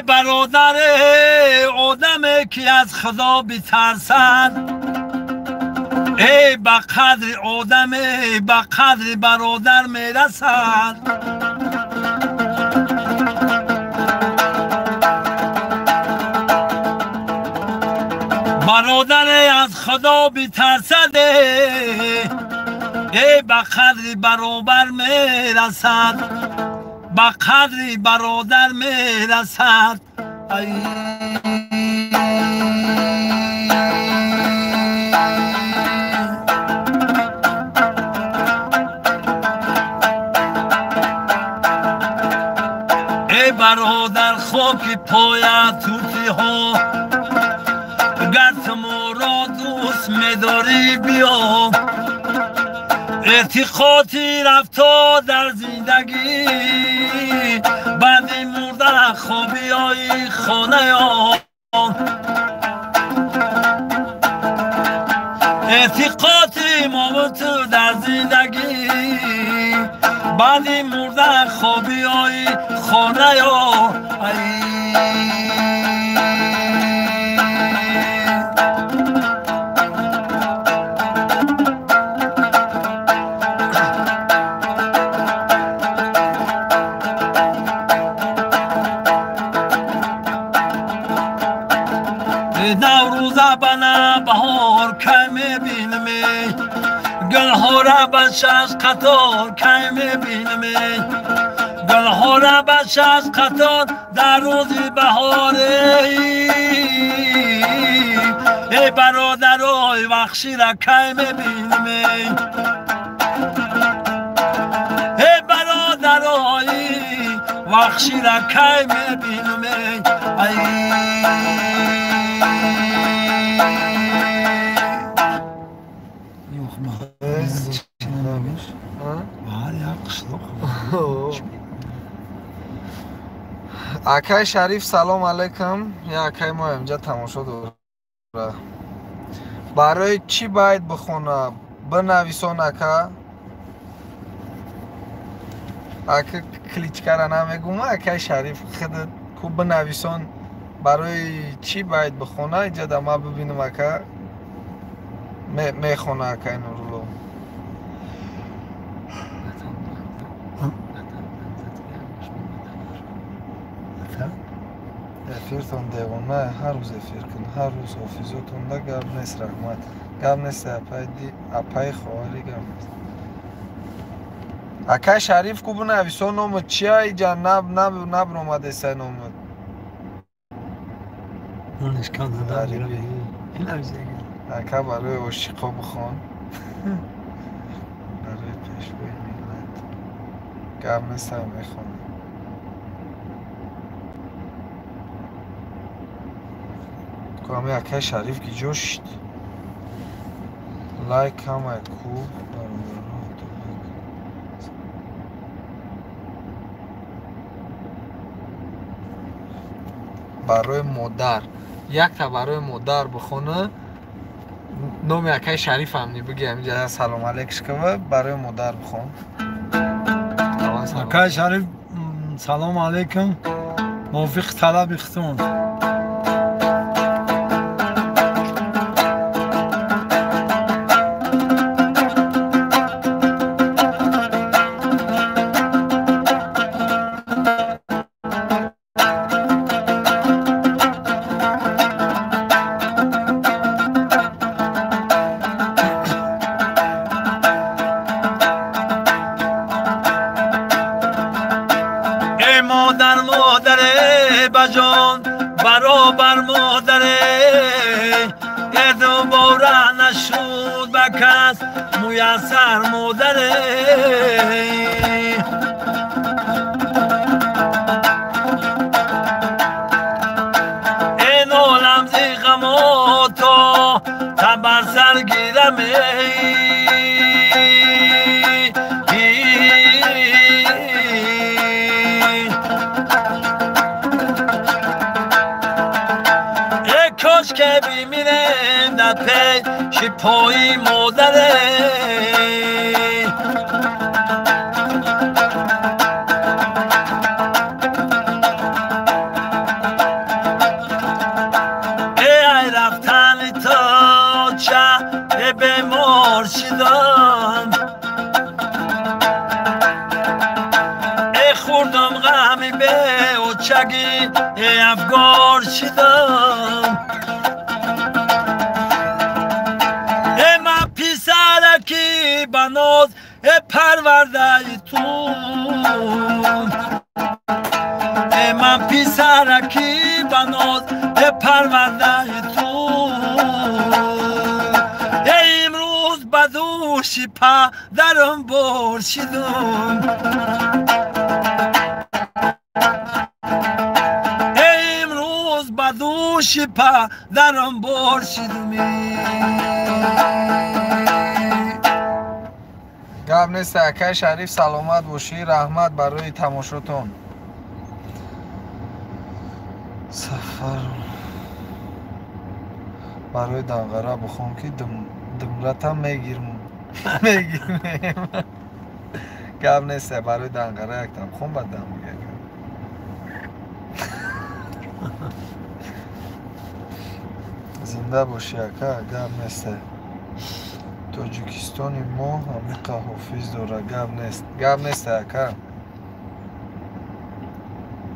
برادر آدم که از خدا بترسد به قدر آدم به قدر برادر میرسد برادر از خدا بترسد به قدر برابر میرسد به قدر برادر میرسد برادر خاک پایت توتی اسم داری بیا اعتقادی رفتا در زندگی بعدی مردن خوابی های خانه ها اعتقادی موت در زندگی بعدی مردن خوابی های خانه ها نوروزه بنا بهار که میبینمی گلها را به شش قطار که میبینمی گلها را به شش قطار در روز بهاره ای برادرای وحشی را که میبینمی ای برادرای وحشی را که میبینمی акай Шариф салом алейкум. Я акай мо инҷа тамошо дора. Барои чӣ байт бихона бинависон ака? Ака кличкара намегум акай Шариф худат ку бинависон барои чӣ байт бихона инҷа да ма бибинам ака мехона акай Нурулло. эфиртон девона ҳар рӯз эфир кун ҳар рӯз ҳофизотонда гап нест раҳмат гап нест апай хоҳари гап нест акай Шариф ку бинависон номад чия иҷа набромадеса номад ака барои ошиқо бихон барои пешбои миллат гап неста мехонам ҳами акай Шариф ки ҷо шид лайк ҳамай ку барои модар якта барои модар бихона номи акай Шариф ҳамни бигем ҷа салом алейкум шикава барои модар бихон акай Шариф салом алейкум мувофиқ талаби хитон مادر بجان برابر مادر دوباره نشود به کس میسر مادر این عالم زی غماتا تبر سر گیرم که بیمینم در پیش پای مادره ای رفتن تا چه بیمار شدم ای خوردم غمی به و چگی ای افگار شدم کی بناز پرورده تو من پسرکی بناز پرورده تو امروز بدوش پدرم برشیدم امروز بدوش پدرم برشیدم گپ نیست اکای شریف سلامت باشی رحمت برای تماشاتون سفر برای دنغره بخون که دمرتم میگیرم گپ نیست برای دنغره یک دم خون بد دم میگه زنده باشی اکا گپ نیست توجیکستانی ما عمیق حافظ داره گپ نیست اکا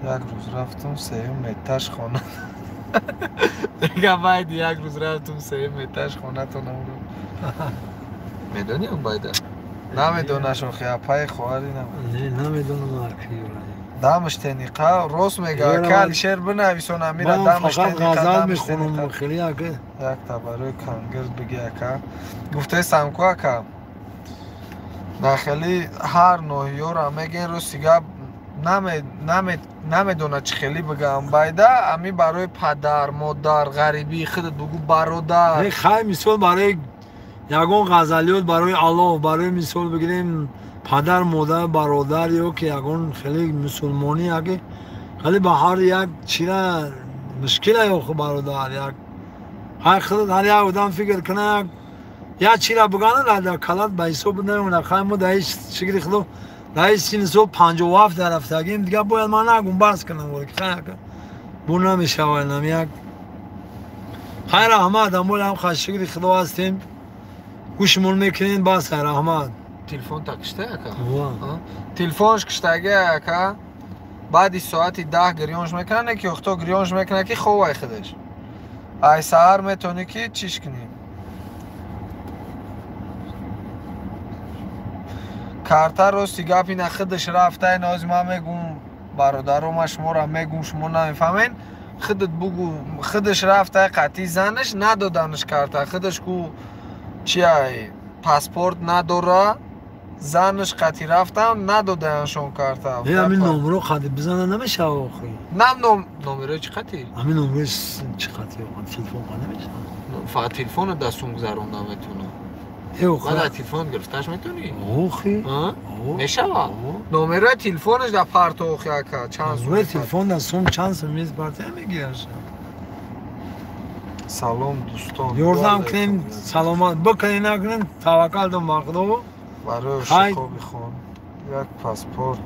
یک روز رفتم سیم متش خانه دیگه باید یک روز رفتم سیم متش خانه تو نمونم میدونی اون بایده نمیدونه شوخی اپای خواهری نمیدونم مرکی دمش تنیقه راست میگه کل شعر بنویسونم میره دمش تنیقه غزل میخونم خیلی اگه یک تا برای کنگرد بگی اکا گفته سمکو اکا نخیلی هر نوعی را میگین رو سیگه نمیدونه چی خیلی بگم بایده امی برای پدر مادر غریبی خودت بگو برادر خیلی مثال برای یگان غزلیات برای الله برای مثال بگیریم پدر مادر برادر یا که یگان خیلی مسلمانی اگه خیلی به هر یک چیره مشکل یا خو برادر یک هر خودت هر یک آدم فکر کنه یا چیره بگانه را کلات به حساب نمونه خیلی ما در هیچ شکلی خودم در هیچ سین سال 57 در رفتگیم دیگه باید من نگم بس کنم ولی خیلی بو نمیشه ولی یک خیر احمد امول هم خیلی شکلی خدا هستیم گوشمون میکنین بس خیر احمد تلفن تا کشته اکا تلفنش کشتگه اکا بعدی ساعتی 10 گریانش میکنه که اختا گریانش میکنه که خواه خودش ای سهر میتونی که چیش کنی کارتر رو سیگه پینه خودش رفته این از ما میگم برادرم شما را میگم شما نمیفهمین خودت بگو خودش رفته قطعی زنش ندادنش کارتر خودش کو چیه پاسپورت نداره زنش قطعی رفتم ندادنشون کارتر همین نمره خطی بزنه نمیشه آخری نمره چی قطعی؟ همین نمره چی قطعی تلفن خانه نمیشه فقط تلفن دستون گذارم نمیتونه بعد تلفن گرفتش میتونی؟ اوخی میشه نمره تلفنش در پارت اوخی اکا چند نمره تلفن دستون چند سمیز پارت میگیرش سلام دوستان یوردم کنیم سلامت بکنین نکنین توکل دم مقدو برای شکا بخون یک پاسپورت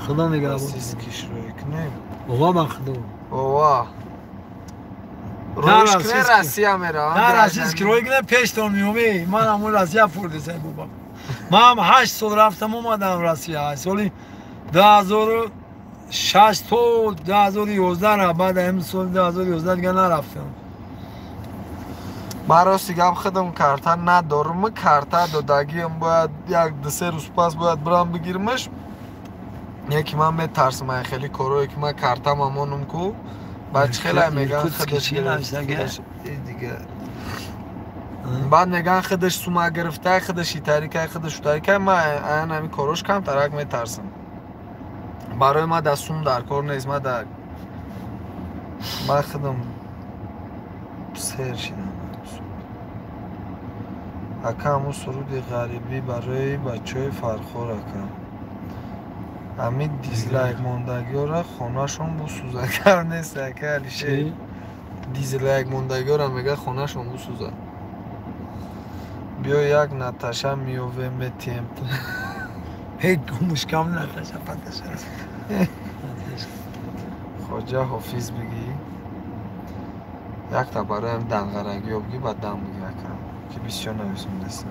خدا نگرد سیز کش روی کنیم اوه مقدو اوه رویش کنه رسیه میره نه رسیز که روی کنه پیش تون میومی من همون رسیه پورده سه بابا من هم 8 سال رفتم اومدم رسیه سالی 2006 تا 2011 را بعد هم سال 2011 دیگه نرفتم مرا سیگم خودم کارتا ندارم کارتا دادگیم باید یک دو سه روز پس باید برام بگیرمش یکی من میترسم خیلی کارو که من کارتا مامانم کو بچه خیلی میگن خودش گرفته دیگه بعد میگن خودش سوما گرفته خودش تاریکه خودش تاریکه من همین کاروش کم ترک میترسم برای ما دستم در کار نیست من خودم سیر شدم اکا همون سرود غریبی برای بچه های فرخور اکا همین دیزلایک موندگی را خونه شون بسوزه کار نیست اکا علیشه دیزلایک موندگی را میگه خونه شون بسوزه بیا یک نتشه میوه متیم هیچ گمش کم نتشه پتشه خواجه حافظ بگی یک تا برای هم دنگرگی ها بگی بعد دم بگی اکا که بسیار نویسم دستم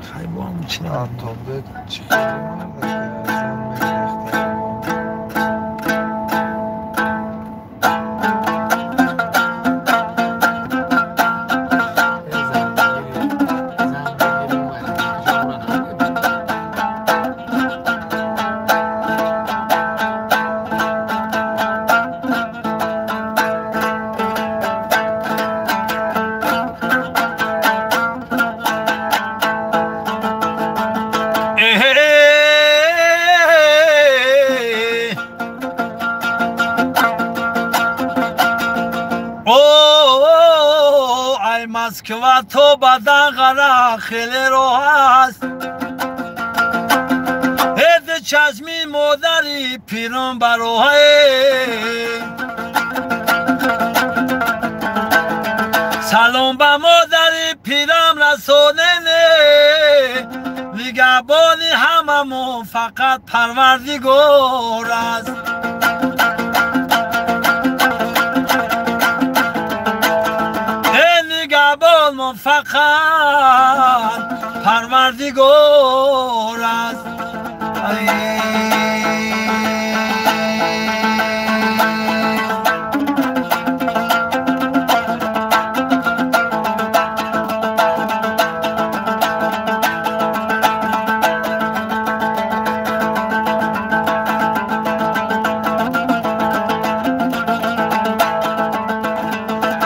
خیلی با همون چی نمید آتابه چی خیلی مرده که ازم میگرخته است که و تو بدن غرق خیلی راه است هد چشمی مادری پیرون بروهای سلام به مادری پیرم رسانه نگهبانی هممون فقط پروردگار است نگهبان من فقط پروردگار است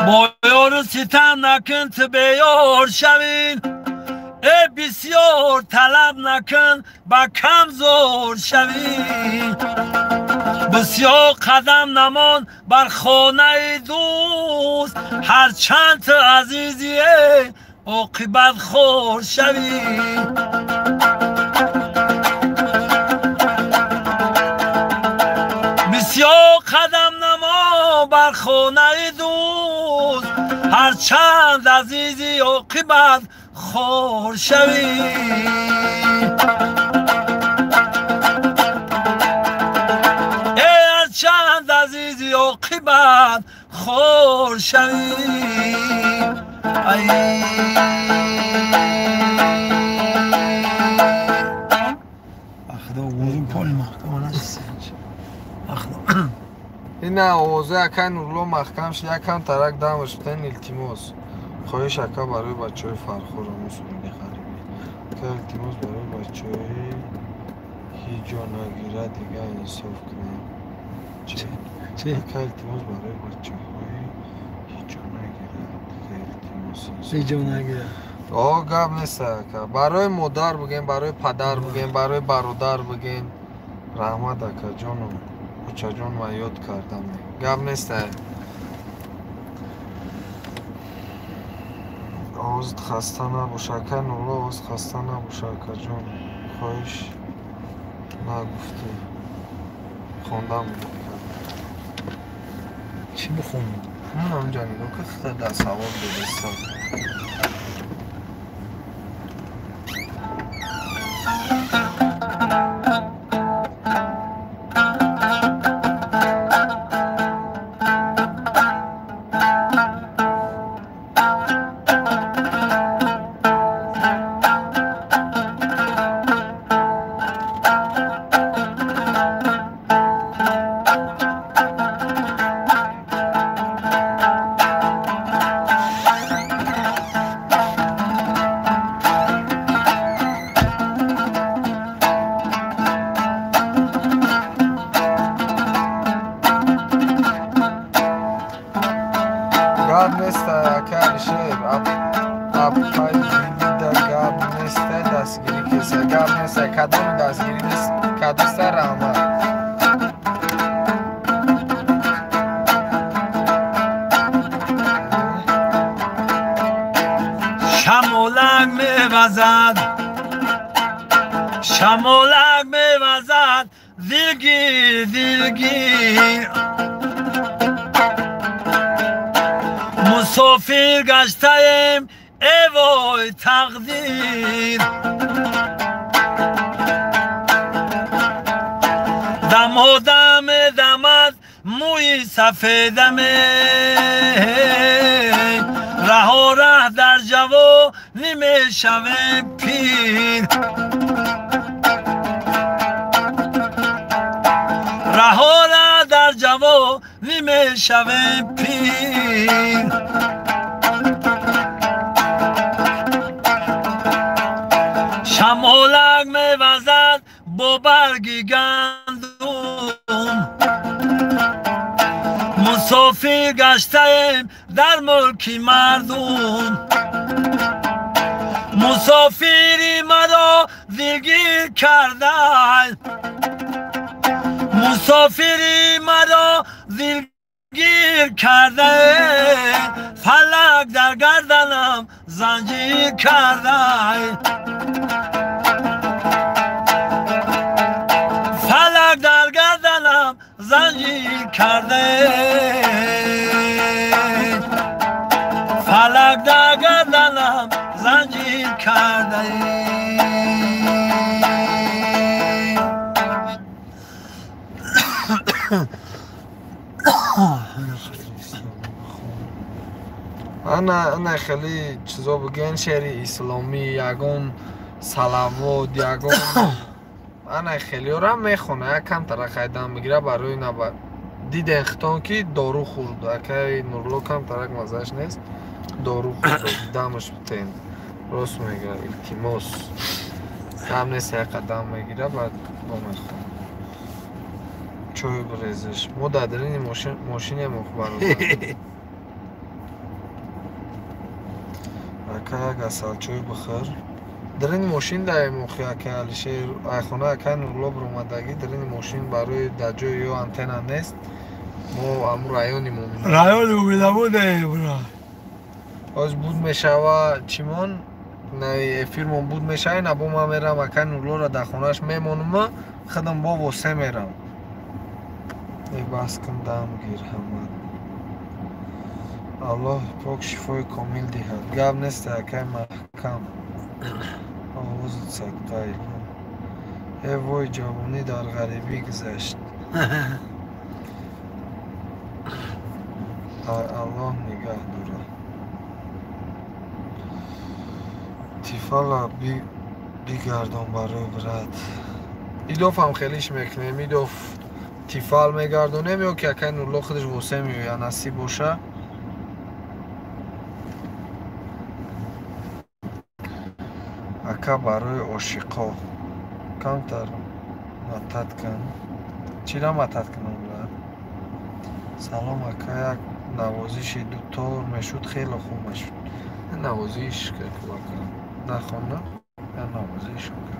با یار ستم نکن تو بیار شوین ای بسیار طلب نکن با کم زور شوین بسیار قدم نمان بر خانه دوست هر چند تو عزیزی عاقبت خور شوین بسیار قدم نما بر خانه دوست هر چند عزیزی عاقبت خور شوی هر چند عزیزی عاقبت خور شوی خدا وزن پول محکم است این آوازه یکن اولو محکم شد یکم ترک دمش بتن التماس خواهش اکا برای بچه های فرخور همون سونی خریبی که التماس برای بچه های هیچ جا نگیره دیگه انصاف کنم چه؟ اکا التماس برای بچه های هیچ جا نگیره دیگه التماس هیچ جا نگیره آه گب نیست اکا برای مادر بگین برای پدر بگین برای برادر بگین رحمت اکا جانم بچه جان من یاد کردم گب نیست آوازت خسته نباشه اکا نولا آواز خسته نباشه اکا جان خواهش نگفتی خوندم چی بخونم؟ هم جانیدو که خیلی در سوال بدستم گاب نیست اکا شیر اپای بیده گاب نیست دستگیری کسی گاب نیست کدوم دستگیری نیست کدوست رحمت شمالک میوزد شمالک میوزد دلگیر دلگیر مسافر گشتیم ای وای تقدیر دم دمد موی سفیدمه ره در جوا نمیشوه پیر ره در جوا نمیشوه پیر شمالک میوزد با برگی گندم مسافر گشتیم در ملکی مردم مسافری مرا دلگیر کردن مسافری مرا دلگیر گیر کرده فلک در گردنم زنجیر کرده فلک در گردنم زنجیر کرده فلک در گردنم زنجیر کرده انا خیلی چیزا بگن شعر اسلامی یگان صلوات یگان انا خیلی را میخونه کم طرح خیدم میگیره برای نبر دید اختان که دارو خورد اکای نورلو کم طرح مزهش نیست دارو خورد دمش بتین راست میگه التماس هم نیست یک قدم میگیره بعد با میخونه چوی بریزش ما دادرین ماشین مخبر اکا گسال چوی بخیر در این ماشین در موقعی که علیشه خونه که نورلو برومدگی در این ماشین برای دجای یا انتنا نیست ما امو رایانی مومنه رایانی مومنه بوده از بود میشوه چیمان نه فیرمون بود میشه نبو ما میرم اکا نورلو را در خونهش میمونم خودم با واسه میرم ای بس کن دم گیر همه الله پاک شفای کامل دهد گب نیست اکای محکم آوازت صدقه ای وای جوانی در غریبی گذشت الله نگه دوره تیفالا بیگردان برای برد ایدوف هم خیلیش میکنیم ایدوف تیفال میگردونیم یا که اکای نورلو خودش واسه میو یا نصیب باشه اکا برای عاشقا کمتر متت کن چی را متت کنم برد سلام اکا یک نوازش دو تار میشود خیلی خوب میشود نوازش که بکنم نخوانم یا نوازش کنم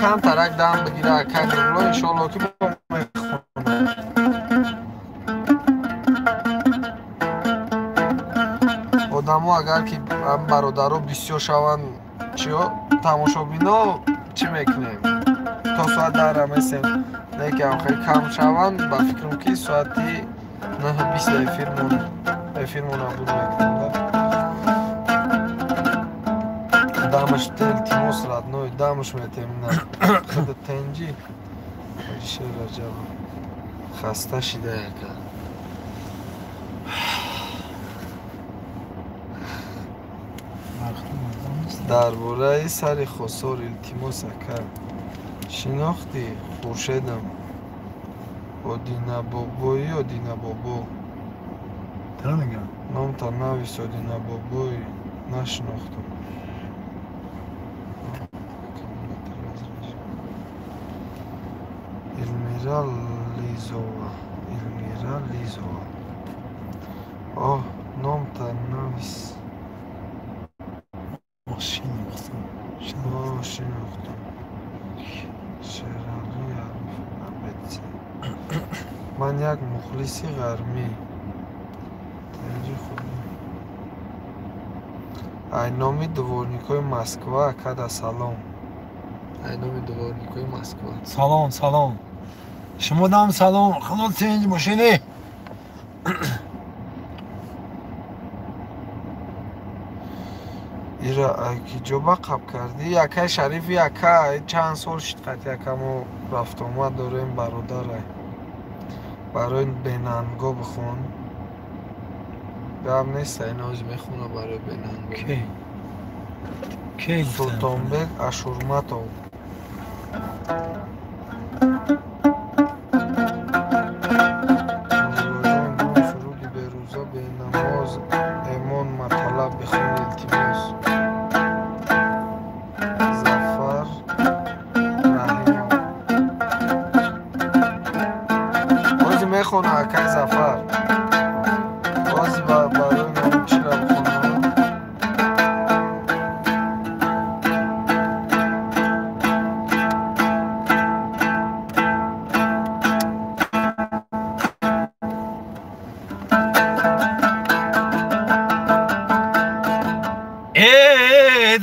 کم ترک دم بگیره اکن نورلو انشالله که با میخونه одамҳо агар ки бародаро бисёр шаванд чиё тамошобино чӣ мекунем то соат дара месем не ки охири кам шаванд ба фикрам ки соати 9:20 эфирмон набуд мекунем дамаш илтимос родной дамаш метемина худа тенҷи шер раҷаба хаста шида яка дар бораи сари хосор илтимос ака шинохтӣ хуршедам одинабобои одинабобо номта навис одинабобои нашинохтам Илмира Лизова О, номта навис шинохтам Шерали Абетси ман як мухлиси ғармӣ айноми дворникои Москва када салом айноми дворникои Москва салом шумо дам салом ханот тенҷ бошине ира айкиҷоба қаб кардӣ якай шарифи якай чанд сол шид қат якамо рафтомад дорем бародарай барои бенанго бихон гап нест ин ҳоз мехуна барои бенанго Султонбек Ашурматов суруди берӯза бенамоз эмон маталаб бихон илтимос Зафар Раҳимов ҳози мехона акай Зафар ҳози барои намучира бихона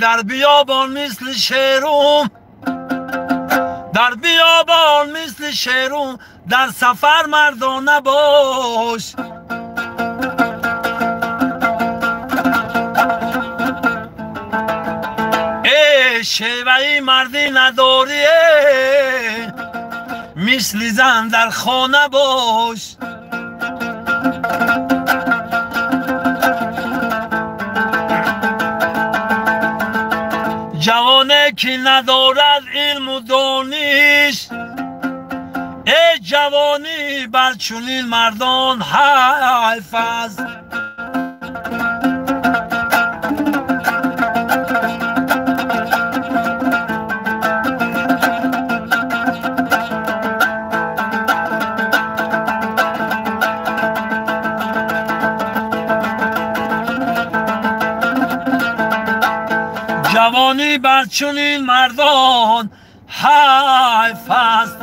در بیابان مثل شیروم در بیابان مثل شیروم در سفر مردانه باش ای شیوهی مردی نداری مثل زن در خانه باش جوانه که ندارد علم و دانش ای جوانی بر چنین مردان حیف است جوانی بر چنین مردان حیف است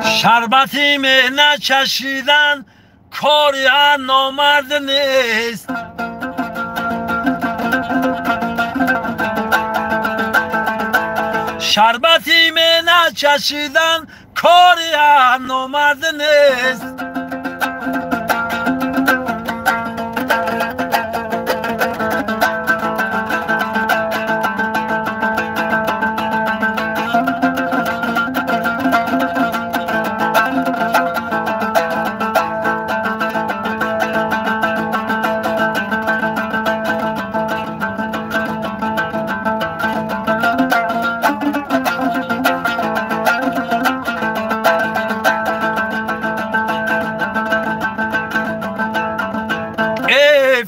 شربتی مهنت چشیدن کاری هر نامرد نیست شربتی مهنت چشیدن کاری هر نامرد نیست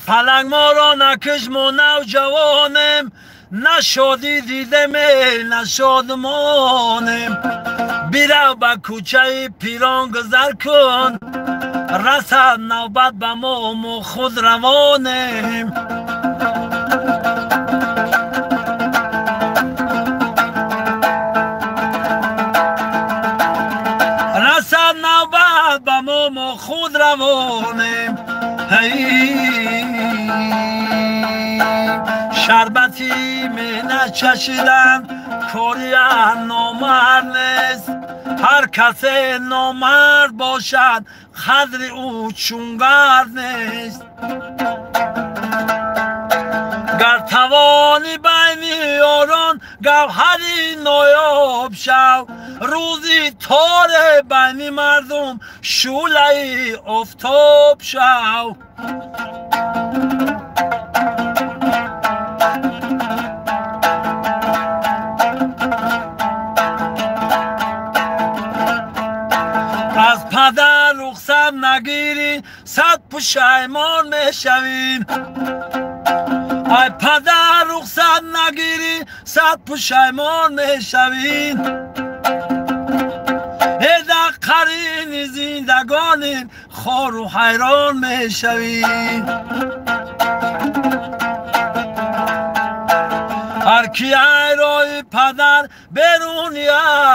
فلک ما را نکش ما نوجوانم نشادی دیدم نشادمانم بیرو به کوچه پیران گذر کن رسد نوبت به ما خود روانیم رسد نوبت به ما خود روانیم شربتی می نچشیدن کاری نامرد نیست هر کس نامرد باشد قدر او چونگرد نیست گر توانی بین یاران گوهری نایاب شو روزی تار بین مردم شعله آفتاب شو از پدر رخصت نگیری صد پشیمان میشویم ای پدر رخصت نگیری صد پشیمان میشویم ایده قرین زندگانی خار و حیران میشویم هر کی ای رای پدر برونی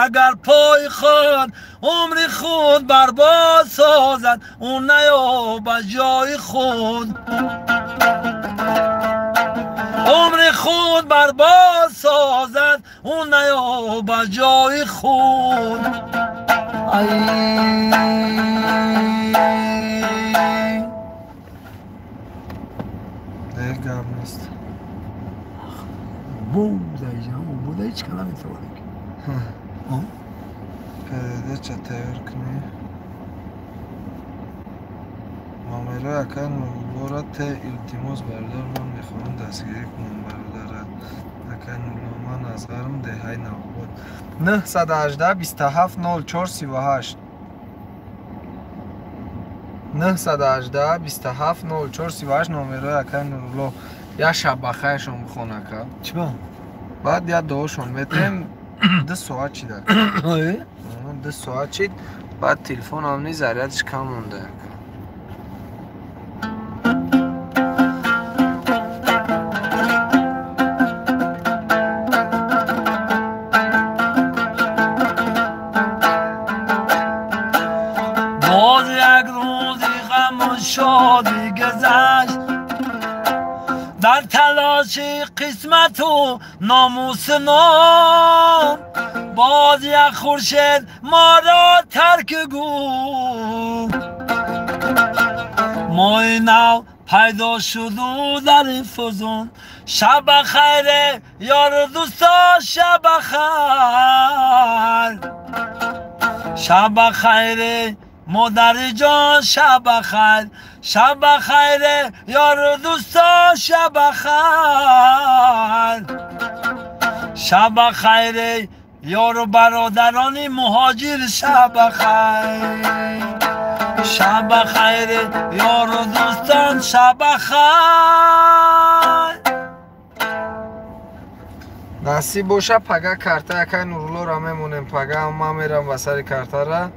اگر پای خود عمر خود برباد سازد اون نیابد جای خود عمر خود برباد سازد اون نیابد جای خود دیگه گرم نیست بوده جان بوده هیچ کلامی تو بودی پیده چه تیور کنی مامره اکن بورا ته التیموس بردار من میخوام دستگیری کنم برادرت اکن من از غرم دهی نبود 918 27 04 38 918 27 04 38 نامره اکن نورلو یا شب بخیر شما بخونه که چی با؟ بعد یا دوشون میتیم 2 ساعت چی در 2 ساعت چید بعد تلفن هم نیز ضریتش کم مونده باز یک روزی غم و شادی گذشت در تلاش قسمت و ناموس نام باز یک خورشید ما را ترک گو ماه نو پیدا شد و در این فزون شب خیر یار دوستا شب خیر شب خیر مادر جان شب خیر شب خیر یار دوستا شب خیر شب خیر یار و برادرانی مهاجر شب خیر شب خیر یار و دوستان شب خیر نصیب باشه پگه کارتا یکای نورلو را میمونیم پگه ما میرم وسط کارتا را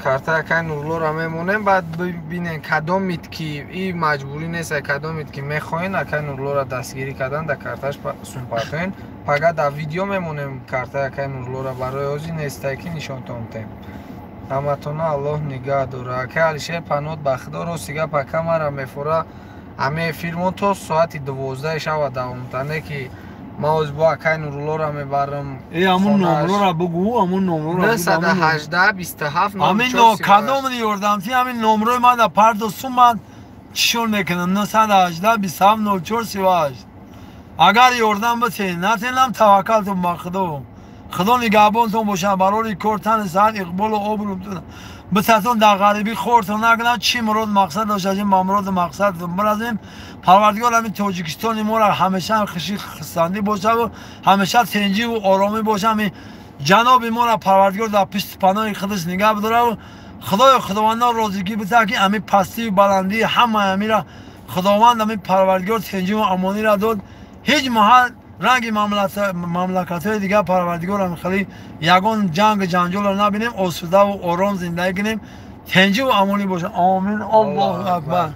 کارتا یکای نورلو را میمونیم بعد ببینین کدامید که این مجبوری نیست کدامید که میخواین یکای نورلو را دستگیری کردن در کارتاش سومپاتوین پگه در ویدیو میمونیم کارتا یکای نورلو را برای اوزی نیسته که نشان تونتیم همتونه الله نگاه دوره که علیشه پنود بخدار و سیگه پکه مرا میفوره همه فیلمون تا ساعت 12 شب دوام تنه که ما از با اکای نورلو را میبرم ای همون نمرو را بگو همون نمرو را 918 27 همین نو کدام نیوردم تی همین نمرو من در پردوسون من چشون میکنم 918 27 04 38 اگر یوردم بسی نتینم توکل تو مخدو خدا نگهبان تو باشه برای کورتن ساعت اقبال و آبرو بساتون در غریبی خورتون نکنم چی مراد مقصد داشت از این مراد مقصد برازیم پروردگار همین تاجیکستان ما را همیشه خشی خستندی باشه و همیشه تنجی و آرامی باشه همین جناب ما را پروردگار در پشت پناه خودش نگه بداره و خدای خداوندان رازیگی بده که همین پستی و بلندی همه همین را خداوند همین پروردگار تنجی و امانی را داد هیچ محل رنگ مملکت های دیگه پروردگار هم خیلی یگان جنگ جنجال رو نبینیم آسوده و آرام زندگی کنیم تنجی و امانی باشه آمین الله اکبر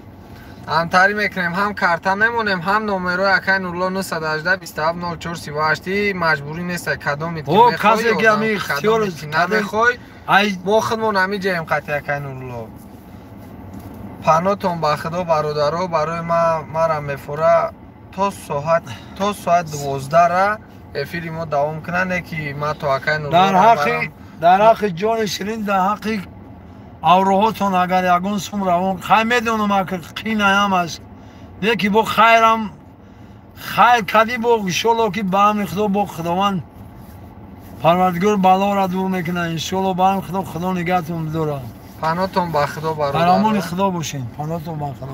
همتری میکنیم هم کارتا میمونیم هم نمره اکای نورالله 918 27 04 38 مجبوری نیست کدومی که او بخوای کسی که همی اختیار نمیخوای ای ما خودمون همی جایم قطعی اکای نورالله پناتون با خدا برادرها برای ما را میفوره تا ساعت 12 را افیری ما دوام کنن که ما تو اکای نورالله در حق جان شیرین در حق авроҳотон агар ягон сум равон хай медонам ки қинаям аст леки бо хайрам хайр кади бо иншолло ки ба амри худо бо худованд парвардигор балора дур мекунад иншолло ба амри худо худо нигаҳтон бидорад панотон ба худо бародаро дар амони худо бошед панотон ба худо